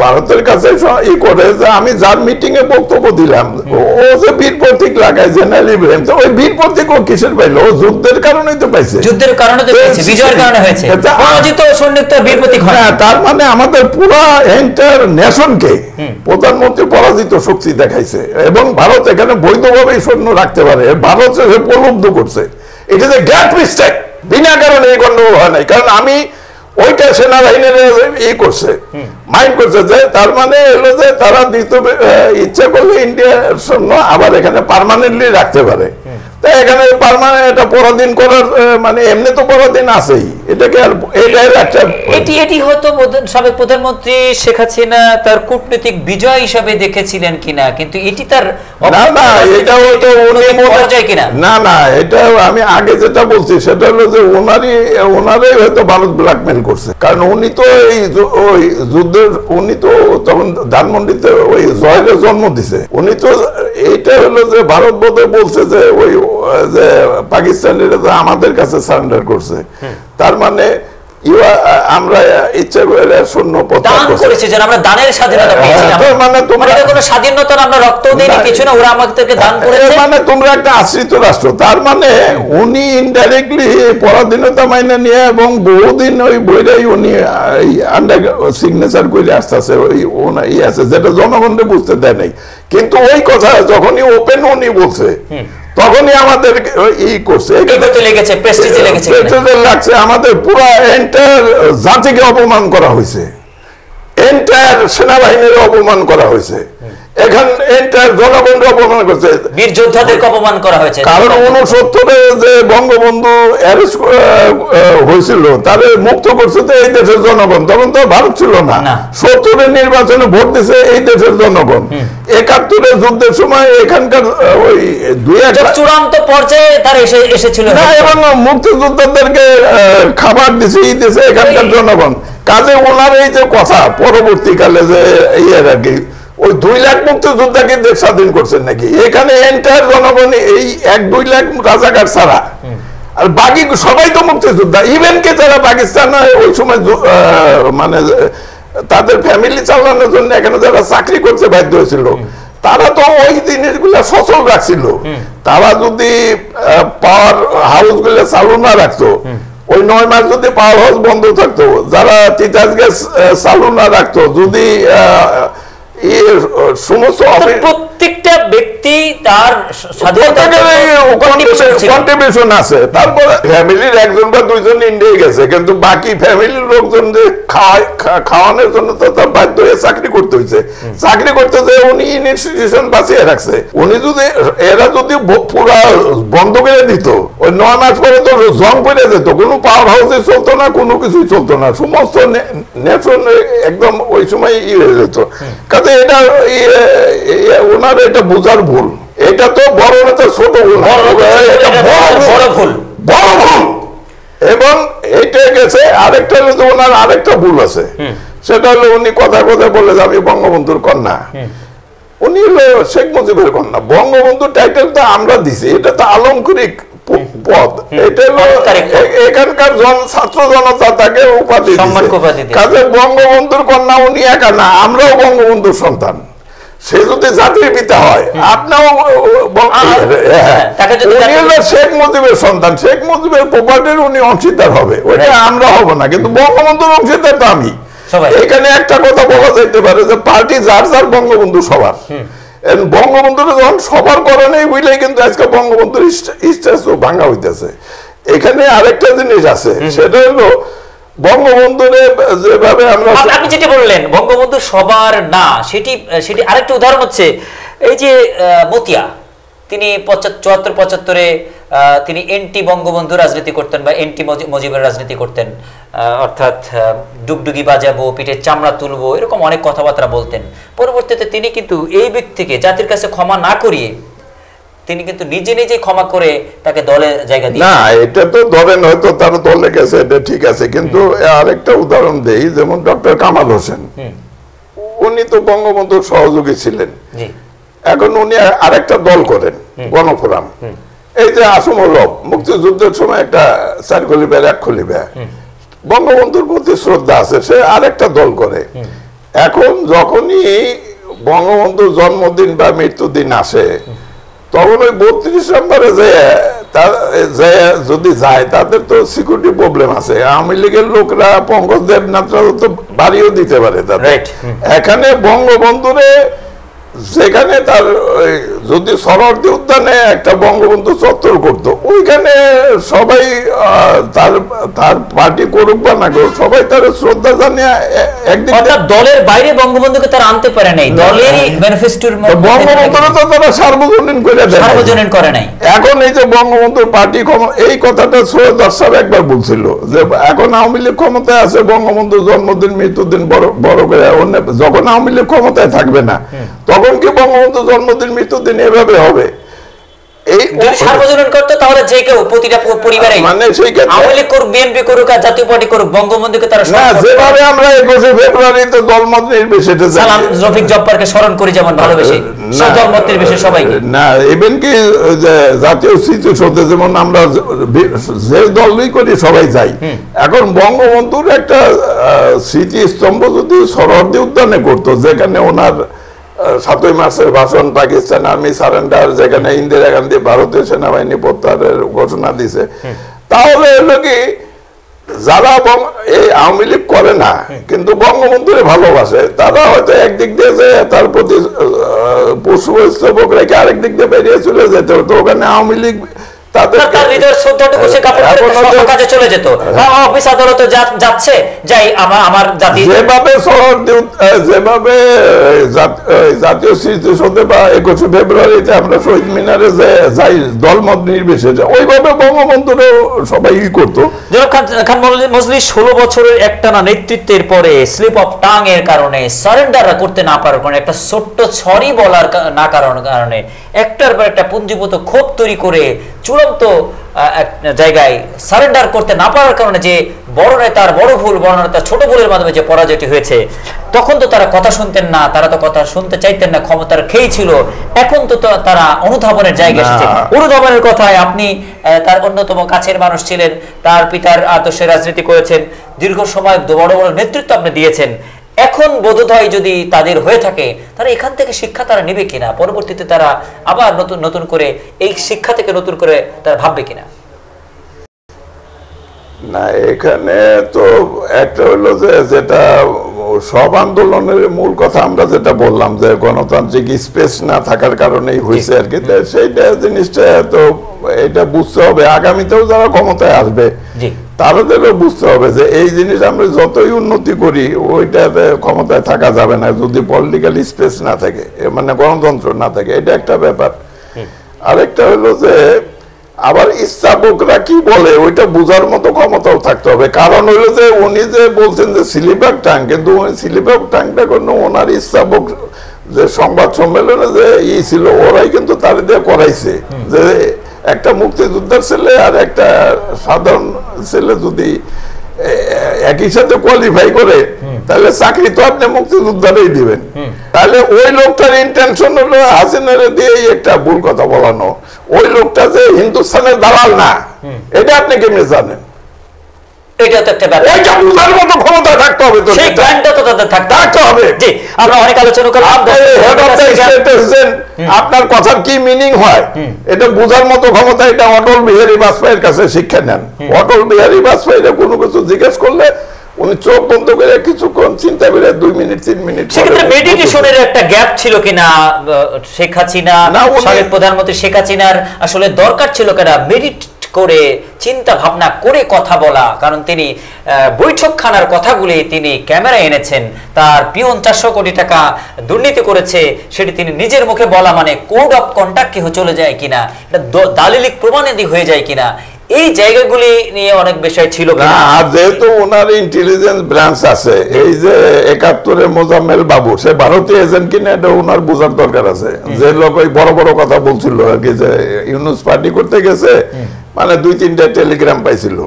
S2: ভারতের কাছে ই করে, যে আমি যার মিটিং এ বক্তব্য দিলাম ও যে বীর প্রতীক লাগায় জেনারেল ইব্রাহিম, তো ওই বীর প্রতীক ও কিসের পাইলো? ও যুদ্ধের কারণেই তো পাইছে,
S1: যুদ্ধের কারণে তো পাইছে, বিজয়ের কারণে হয়েছে। পরাজিত সৈনিক তো বীর প্রতীক হয় না,
S2: তার মানে আমাদের পুরো এন্টায়ার নেশনকে প্রধানমন্ত্রী পরাজিত শক্তি দেখাইছে, এবং ভারত এখানে বৈধভাবে সৈন্য রাখতে পারে, ভারত প্রলুব্ধ করছে। এটা যে গ্রেট মিস্টেক, বিনা কারণে এই গন্ডগোল হয় নাই, কারণ আমি ওইটা সেনাবাহিনীর ই করছে, মাইন্ড করছে, যে তার মানে হলো যে তারা দিতে ইচ্ছা করলে ইন্ডিয়ার সৈন্য আবার এখানে পার্মানেন্টলি রাখতে পারে। তাই এখানে পার্মানেন্ট এটা পরাধীন করার মানে এমনি তো পরাধীন আছেই, এটাকে আর
S1: এটি হয়তো সাবেক প্রধানমন্ত্রী শেখ হাসিনা তার কূটনৈতিক বিজয় হিসাবে দেখেছিলেন কিনা, কিন্তু এটি তার
S2: না না এটা হয়তো না না, এটা আমি আগে যেটা বলছি সেটা হলো যে ওনারই হয়তো ভারত ব্ল্যাকমেল করছে, কারণ উনি তো ওই যুদ্ধের উনি তো তখন ধানমন্ডিতে ওই জয়ের জন্ম দিছে, উনি তো এইটা হলো যে ভারত বোধহয় বলছে যে ওই যে পাকিস্তানিরা তো আমাদের কাছে সারেন্ডার করছে, তার মানে আমরা ইচ্ছা করে শূন্য
S1: আমরা দানের স্বাধীনতা পেয়েছিলাম, মানে তোমরা কোনো স্বাধীনতা আমরা রক্ত দেইনি কিছু না, ওরা আমাদেরকে দান করেছে,
S2: মানে তোমরা একটা আশ্রিত রাষ্ট্র। তার মানে উনি ইনডাইরেক্টলি পরাধীনতা মাইনে নিয়ে এবং বহুদিন ওই বইটাই উনি আন্ডার সিগনেচার করে আসতেছে, ওই ই আছে যেটা জনগণকে বুঝতে দেয় নাই, কিন্তু ওই কথা যখনই ওপেন উনি বলছে তখনই আমাদের ই করছে, লাগছে আমাদের পুরো এন্টায়ার জাতিকে অপমান করা হয়েছে, এন্টায়ার সেনাবাহিনীর অপমান করা হয়েছে, এখন এন্টায়ার জনগণকে অপমান করছে,
S1: বীর যোদ্ধাদেরকে অপমান করা হয়েছে।
S2: কারণ 69-এ যে বঙ্গবন্ধু অ্যারেস্ট হয়েছিল তারে মুক্ত করছে তো এই দেশের জনগণ, তখন তো ভারত ছিল না। 70-এর নির্বাচনে ভোট দিছে এই দেশের জনগণ, 71-এর যুদ্ধের সময় এখানকার ওই
S1: চূড়ান্ত পর্যায়ে তার এসেছিল
S2: না, এবং মুক্তিযোদ্ধাদেরকে খাবার দিছে এই দেশে এখানকার জনগণ। কাজে ওনার এই যে কথা পরবর্তীকালে যে ইয়ের আর কি ওই 2 লাখ মুক্তিযোদ্ধাকে দেশ স্বাধীন করছেন নাকি, এখানে এন্টায়ার জনগণ এই 1-2 লাখ রাজাকার ছাড়া আর বাকি সবাই তো মুক্তিযোদ্ধা, ইভেন কে যারা পাকিস্তান ওই সময় মানে তাদের ফ্যামিলি চালানোর জন্য এখানে যারা চাকরি করতে বাধ্য হয়েছিল তারা তো ওই জিনিসগুলো সচল রাখছিল, তারা যদি পাওয়ার হাউস গুলো চালু না রাখতো, ওই 9 মাস যদি পাওয়ার হাউস বন্ধ থাকতো, যারা তিতাস গ্যাস চালু না রাখতো, যদি সমস্ত
S1: প্রত্যেকটা ব্যক্তি তার
S2: কন্ট্রিবিউশন আছে। তারপরে ফ্যামিলির একজন বা দুইজন ইন্ডিয়া গেছে, কিন্তু বাকি ফ্যামিলির লোকজন যে খাওয়ানোর জন্য তো তার বাধ্য হয়ে চাকরি করতে হয়েছে। চাকরি করতে যে উনি ইনস্টিটিউশন বাঁচিয়ে রাখছে। উনি যদি এরা যদি পুরা বন্ধ করে দিত, ওই 9 মাস পরে তো জং পড়ে যেত, কোনো পাওয়ার হাউসে চলতো না, কোনো কিছুই চলতো না, সমস্ত নেশন একদম ওই সময় হয়ে যেত। কাজে এটা ওনার এটা বোঝার ভুল। এটা তো বড় নেতা ছোট ভুল, বড় ভুল। এবং এইটা গেছে আরেকটা হলো ওনার আরেকটা ভুল আছে, সেটা হলো উনি কথা কথা বলে যে আমি বঙ্গবন্ধুর কন্যা। উনি হলো শেখ মুজিবের কন্যা। বঙ্গবন্ধু টাইটেলটা আমরা দিছি, এটা তো আলংকারিক পদ। এটা হলো এখানকার ছাত্র জনতা তাকে উপাধি দিয়েছে। কাজে বঙ্গবন্ধুর কন্যা উনি একা না, আমরাও বঙ্গবন্ধুর সন্তান। সে যদি জাতির পিতা হয়, আপনিও শেখ মুজিবের সন্তান, শেখ মুজিবের প্রপার্টির উনি অংশীদার হবে, ওইটা আমরা হব না, কিন্তু বঙ্গবন্ধুর অংশীদার তো আমি। এখানে একটা কথা বলা যাইতে পারে যে পার্টি যার যার, বঙ্গবন্ধু সবার। বঙ্গবন্ধুর যখন সবার করে নেই বুঝলেই কিন্তু আজকে বঙ্গবন্ধুর স্ট্যাচু ভাঙা হইতেছে। এখানে আরেকটা জিনিস আছে, সেটা হলো বঙ্গবন্ধুরে যেভাবে আমরা,
S1: আপনি যেটা বললেন বঙ্গবন্ধু সবার না, সেটি আরেকটা উদাহরণ হচ্ছে এই যে মতিয়া, তিনি 74-75-এ তিনি এন্টি বঙ্গবন্ধু রাজনীতি করতেন বা এন্টি মুজিবের রাজনীতি করতেন, অর্থাৎ ডুগডুগি বাজাবো, পিঠের চামড়া তুলবো, এরকম অনেক কথাবার্তা বলতেন। পরবর্তীতে তিনি কিন্তু এই ব্যক্তিকে জাতির কাছে ক্ষমা না করিয়ে তিনি কিন্তু নিজে নিজে ক্ষমা করে তাকে দলে জায়গা দিয়েছেন।
S2: না, এটা তো ধরেন হয়তো তার দলে গেছে, এটা ঠিক আছে, কিন্তু আরেকটা উদাহরণ দেই, যেমন ডক্টর কামাল হোসেন, উনি তো বঙ্গবন্ধুর সহযোগী ছিলেন। এখন উনি আরেকটা দল করেন, গণফোরাম। এই যে আসম হলফ, মুক্তিযুদ্ধের সময় একটা 4 খলিফার 1 খলিফা, বঙ্গবন্ধুর প্রতি শ্রদ্ধা আছে, সে আরেকটা দল করে। এখন যখনই বঙ্গবন্ধুর জন্মদিন বা মৃত্যুদিন আসে, তখন ওই 32 নম্বরে যদি যায়, তাদের তো সিকিউরিটি প্রবলেম আছে। আওয়ামী লীগের লোকরা, পঙ্কজ দেবনাথরা তো বাড়িও দিতে পারে তাদের। এখানে বঙ্গবন্ধুরে যেখানে তার যদি সরোয়ার্দী উদ্যানে একটা বঙ্গবন্ধু চত্বর করতো, ওইখানে সবাই তার পার্টি করুক বা না করুক, সবাই তার শ্রদ্ধা জানিয়ে একদিন,
S1: দলের বাইরে বঙ্গবন্ধুকে তারা আনতে পারে নাই, দলেরই ম্যানিফেস্টোর
S2: বঙ্গবন্ধুরা তো তারা সার্বজনীন করে নাই। এখন এই যে বঙ্গবন্ধুর পার্টি এই কথাটা সৈয়দ আশরাফ একবার বলছিল যে এখন আওয়ামী লীগ ক্ষমতায় আছে, বঙ্গবন্ধুর জন্মদিন মৃত্যুদিন বড় করে, যখন আওয়ামী লীগ ক্ষমতায় থাকবে না, তখন কি বঙ্গবন্ধু জন্মদিন মৃত্যুদিন এভাবে হবে?
S1: সার্বজনীন করতে তাহলে যে কেউ, প্রতিটা পরিবারে, মানে সেই আওয়ামী লীগ করুক, বিএনপি করুক আর জাতীয় পার্টি করুক, বঙ্গবন্ধুকে তারা
S2: যেভাবে আমরা 21 ফেব্রুয়ারিতে দলমত নির্বিশেষে
S1: সালাম রফিক জব্বারকে স্মরণ করি, যেমন ভালোবেসে সেই দলমত নির্বিশেষে সবাইকে,
S2: না ইভেন কি জাতীয় স্মৃতিসৌধে যেমন আমরা যে দলই করি সবাই যাই। এখন বঙ্গবন্ধুর একটা স্মৃতিস্তম্ভ যদি সরোয়ার্দী উদ্যানে করতো, যেখানে ওনার 7ই মার্চের ভাষণ, পাকিস্তান আর্মি সারেন্ডার, যেখানে ইন্দিরা গান্ধী ভারতীয় সেনাবাহিনী প্রত্যাহারের ঘোষণা দিছে, তাহলে হলো কি যারা এই আওয়ামী লীগ করে না কিন্তু বঙ্গবন্ধুরে ভালোবাসে, তারা হয়তো একদিক দিয়ে যে তার প্রতি পুষ্পস্তবক রেখে আরেক দিক দিয়ে বেরিয়ে চলে যেতে হতো। ওখানে আওয়ামী লীগ যেভাবে জাতীয় স্মৃতিসৌধে বা 21 ফেব্রুয়ারিতে আমরা শহীদ মিনারে যাই দলমত নির্বিশেষে, ওইভাবে বঙ্গবন্ধুরও সবাই করতো।
S1: খান মজলিস 16 বছরের একটানা নেতৃত্বের পরে স্লিপ অফ টাং এর কারণে, সারেন্ডার করতে না পারার কারণে, একটা ছোট্ট সরি বলার না কারণে একটার পর একটা পুঞ্জীভূত ক্ষোভ তৈরি করে চূড়ান্ত জায়গায় সারেন্ডার করতে না পারার কারণে যে বড় নেতার বড় ভুল, বড় নেতার ছোট ভুলের মাধ্যমে যে পরাজয়টি হয়েছে, তখন তো তারা কথা শুনতেন না, তারা তো কথা শুনতে চাইতেন না, ক্ষমতার খেয়ে ছিল। এখন তো তারা অনুধাবনের জায়গায় এসেছে। অনুধাবনের কথায় আপনি তার অন্যতম কাছের মানুষ ছিলেন, তার পিতার আদর্শে রাজনীতি করেছেন, দীর্ঘ সময় বড় বড় নেতৃত্ব আপনি দিয়েছেন। এখন বোধোদয় যদি তাদের হয়ে থাকে, তারা এখান থেকে শিক্ষা তারা নেবে কিনা, পরবর্তীতে তারা আবার নতুন করে এই শিক্ষা থেকে নতুন করে তারা ভাববে কিনা?
S2: না, এখানে তো একটা হলো যে যেটা সব আন্দোলনের মূল কথা আমরা যেটা বললাম যে গণতান্ত্রিক স্পেস না থাকার কারণেই হয়েছে আর কি, সেইটা জিনিসটা তো এটা বুঝতে হবে, আগামীতেও যারা ক্ষমতায় আসবে তাদেরও বুঝতে হবে যে এই জিনিস আমরা যতই উন্নতি করি ওইটাতে ক্ষমতায় থাকা যাবে না যদি পলিটিক্যাল স্পেস না থাকে, মানে গণতন্ত্র না থাকে। এটা একটা ব্যাপার। আরেকটা হলো যে আবার স্থাপকরা কি বলে ওইটা বোঝার মতো ক্ষমতাও থাকতে হবে। কারণ হইলো যে উনি যে বলছেন যে স্লিপার টাং, কিন্তু স্লিপার টাংটা কোনো ওনার স্থাপক যে সংবাদ সম্মেলনে যে ছিল ওরাই কিন্তু তার দিয়ে করাইছে যে একটা মুক্তিযোদ্ধার ছেলে আর একটা সাধারণ ছেলে যদি একই সাথে কোয়ালিফাই করে তাহলে চাকরি তো আপনি মুক্তিযোদ্ধারই দিবেন। তাহলে ওই লোকটার ইন্টেনশন হলো হাসিনার দিয়ে একটা ভুল কথা বলানো। ওই লোকটা যে হিন্দুস্তানের দালাল না, এটা আপনি কেমনে জানেন?
S1: এটা তো একটা ব্যাপার,
S2: ওইটা বুঝার মতো ক্ষমতা থাকতে হবে, তো
S1: সেই জ্ঞানটা তো তাদের থাকতে হবে। জি, আমরা অনেক আলোচনা করলাম
S2: আপনার কথার কি মিনিং হয় এটা বুঝার মতো ক্ষমতা এটা অটল বিহারী বাজপেয়ীর কাছে শিক্ষা নেন। অটল বিহারী বাজপেয়ী কোনো কিছু জিজ্ঞেস করলে উনি চোখ বন্ধ করে কিছুক্ষণ চিন্তা করে 2 মিনিট 3 মিনিট।
S1: সেক্ষেত্রে মেডিটেশনের একটা গ্যাপ ছিল কিনা শেখ হাসিনা, সাবেক প্রধানমন্ত্রী শেখ হাসিনার আসলে দরকার ছিল কেনা মেডিট করে চিন্তা ভাবনা করে কথা বলা? কারণ তিনি বৈঠকখানার কথাগুলি তিনি ক্যামেরায় এনেছেন। তার পিয়ন 400 কোটি টাকা দুর্নীতি করেছে সেটি তিনি নিজের মুখে বলা মানে কোড অফ কন্ডাক্ট কি চলে যায় কিনা, এটা দালিলিক প্রমাণাদি হয়ে যায় কিনা, এই জায়গাগুলি নিয়ে অনেক বিষয় ছিল।
S2: আর যেহেতু ওনার ইন্টেলিজেন্স ব্রাঞ্চ আছে, এই যে 71-এ মোজাম্মেল বাবু সে ভারতীয় এজেন্ট কিনা এটা ওনার বোঝার দরকার আছে। যে লোক ওই বড় বড় কথা বলছিল আর কি যে ইউনুস পার্টি করতে গেছে, মানে 2-3টা টেলিগ্রাম পাইছিল,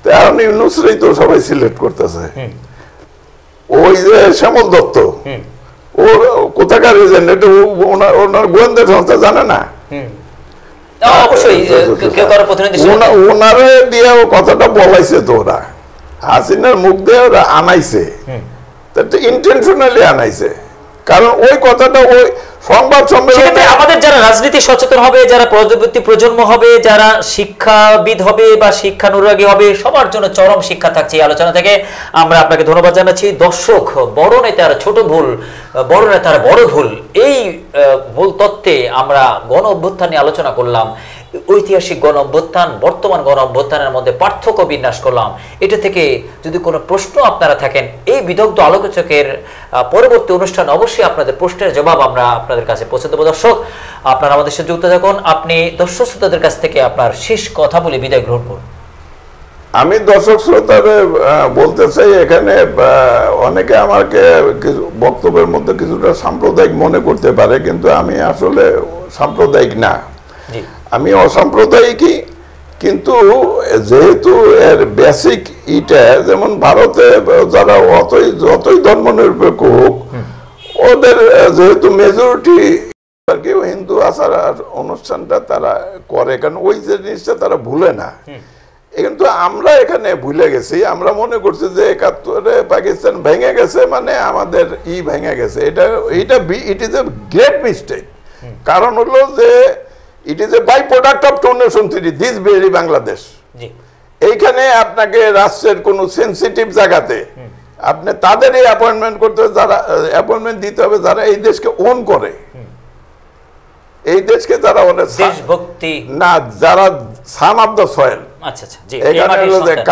S2: কারণ ইউনুসরাই তো সবাই সিলেক্ট করতেছে। ওই যে শ্যামল দত্ত ওর কোথাকার এজেন্ট এটা ওনার গোয়েন্দা সংস্থা জানে না। ওনারে দিয়ে কথাটা বলাইছে তো ওরা, হাসিনার মুখ দিয়ে ওরা আনাইছে, ইন্টেনশনালি আনাইছে। কারণ ওই কথাটা ওই সংবাদ সম্মেলনে
S1: আমাদের যারা রাজনীতি সচেতন হবে, যারা পরবর্তী প্রজন্ম হবে, যারা শিক্ষাবিদ হবে বা শিক্ষানুরাগী হবে, সবার জন্য চরম শিক্ষা থাকছে এই আলোচনা থেকে। আমরা আপনাকে ধন্যবাদ জানাচ্ছি। দর্শক, বড় নেতার ছোট ভুল, বড় নেতার বড় ভুল, এই ভুল তত্ত্বে আমরা গণ অভ্যুত্থান নিয়ে আলোচনা করলাম। ঐতিহাসিক গণ অভ্যুত্থান, বর্তমান গণ অভ্যুত্থানের মধ্যে পার্থক্য বিন্যাস করলাম। এটা থেকে যদি কোনো প্রশ্ন আপনারা থাকেন, এই বিদগ্ধ আলোচকের পরবর্তী অনুষ্ঠান অবশ্যই আপনাদের প্রশ্নের জবাব আমরা আপনাদের কাছে পৌঁছে দেবো। দর্শক, আপনারা আমাদের সাথে যুক্ত থাকুন। আপনি দর্শক শ্রোতাদের কাছ থেকে আপনার শেষ কথা বলে বিদায় গ্রহণ করুন।
S2: আমি দর্শক শ্রোতাদের বলতে চাই, এখানে অনেকে আমাকে বক্তব্যের মধ্যে কিছুটা সাম্প্রদায়িক মনে করতে পারে, কিন্তু আমি আসলে সাম্প্রদায়িক না, আমি অসাম্প্রদায়িকই। কিন্তু যেহেতু এর বেসিক ইটা, যেমন ভারতে যারা যতই ধর্মনিরপেক্ষ হোক, ওদের যেহেতু মেজরিটি আর কি হিন্দু আচার অনুষ্ঠানটা তারা করে, কারণ ওই জিনিসটা তারা ভুলে না। কিন্তু আমরা এখানে ভুলে গেছি, আমরা মনে করছি যে 71-এ পাকিস্তান ভেঙে গেছে মানে আমাদের ভেঙে গেছে। এটা it is a great mistake. কারণ হলো যে it is a by product of 2 nation theory, this very Bangladesh. এইখানে আপনাকে রাষ্ট্রের কোনো সেন্সিটিভ জায়গাতে আপনি তাদেরই অ্যাপয়েন্টমেন্ট করতে হবে, যারা অ্যাপয়েন্টমেন্ট দিতে হবে যারা এই দেশকে ওন করে, এই দেশকে যারা
S1: দেশভক্তি
S2: না, যারা সান অফ দ্য সয়েল।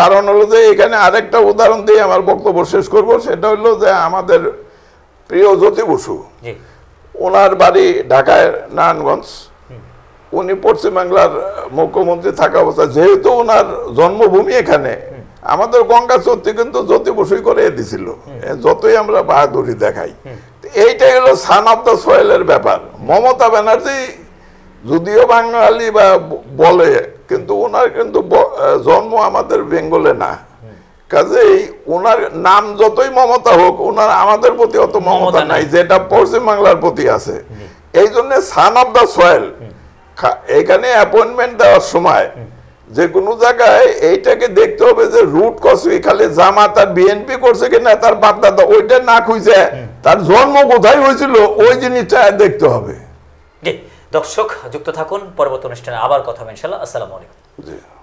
S2: কারণ হলো যে এখানে আরেকটা উদাহরণ দিয়ে আমার বক্তব্য শেষ করব, সেটা হলো যে আমাদের প্রিয় জ্যোতি বসু, ওনার বাড়ি ঢাকায় নারায়ণগঞ্জ, উনি পশ্চিমবাংলার মুখ্যমন্ত্রী থাকা অবস্থায়, যেহেতু ওনার জন্মভূমি এখানে, আমাদের গঙ্গা চত্বর কিন্তু জ্যোতি বসুই করে দিছিল, যতই আমরা বাহাদুরি দেখাই। এইটাই হলো সান অফ দ্য সয়েলের ব্যাপার। মমতা ব্যানার্জি যদিও বাঙালি বা বলে, কিন্তু ওনার কিন্তু জন্ম আমাদের বেঙ্গলে না, কাজেই ওনার নাম যতই মমতা হোক, ওনার আমাদের প্রতি অত মমতা নাই যেটা পশ্চিম বাংলার প্রতি আছে। এই জন্য সান অফ দ্য সয়েল, এখানে অ্যাপয়েন্টমেন্ট দেওয়ার সময় যে কোনো জায়গায় এইটাকে দেখতে হবে যে রুট কস খালি জামাত আর বিএনপি করছে কিনা, তার বাপ দাদা ওইটা না খুঁজে তার জন্ম কোথায় হয়েছিল ওই জিনিসটা দেখতে হবে।
S1: দর্শক, যুক্ত থাকুন, পরবর্তী অনুষ্ঠানে আবার কথা হবে ইনশাআল্লাহ। আসসালামু আলাইকুম।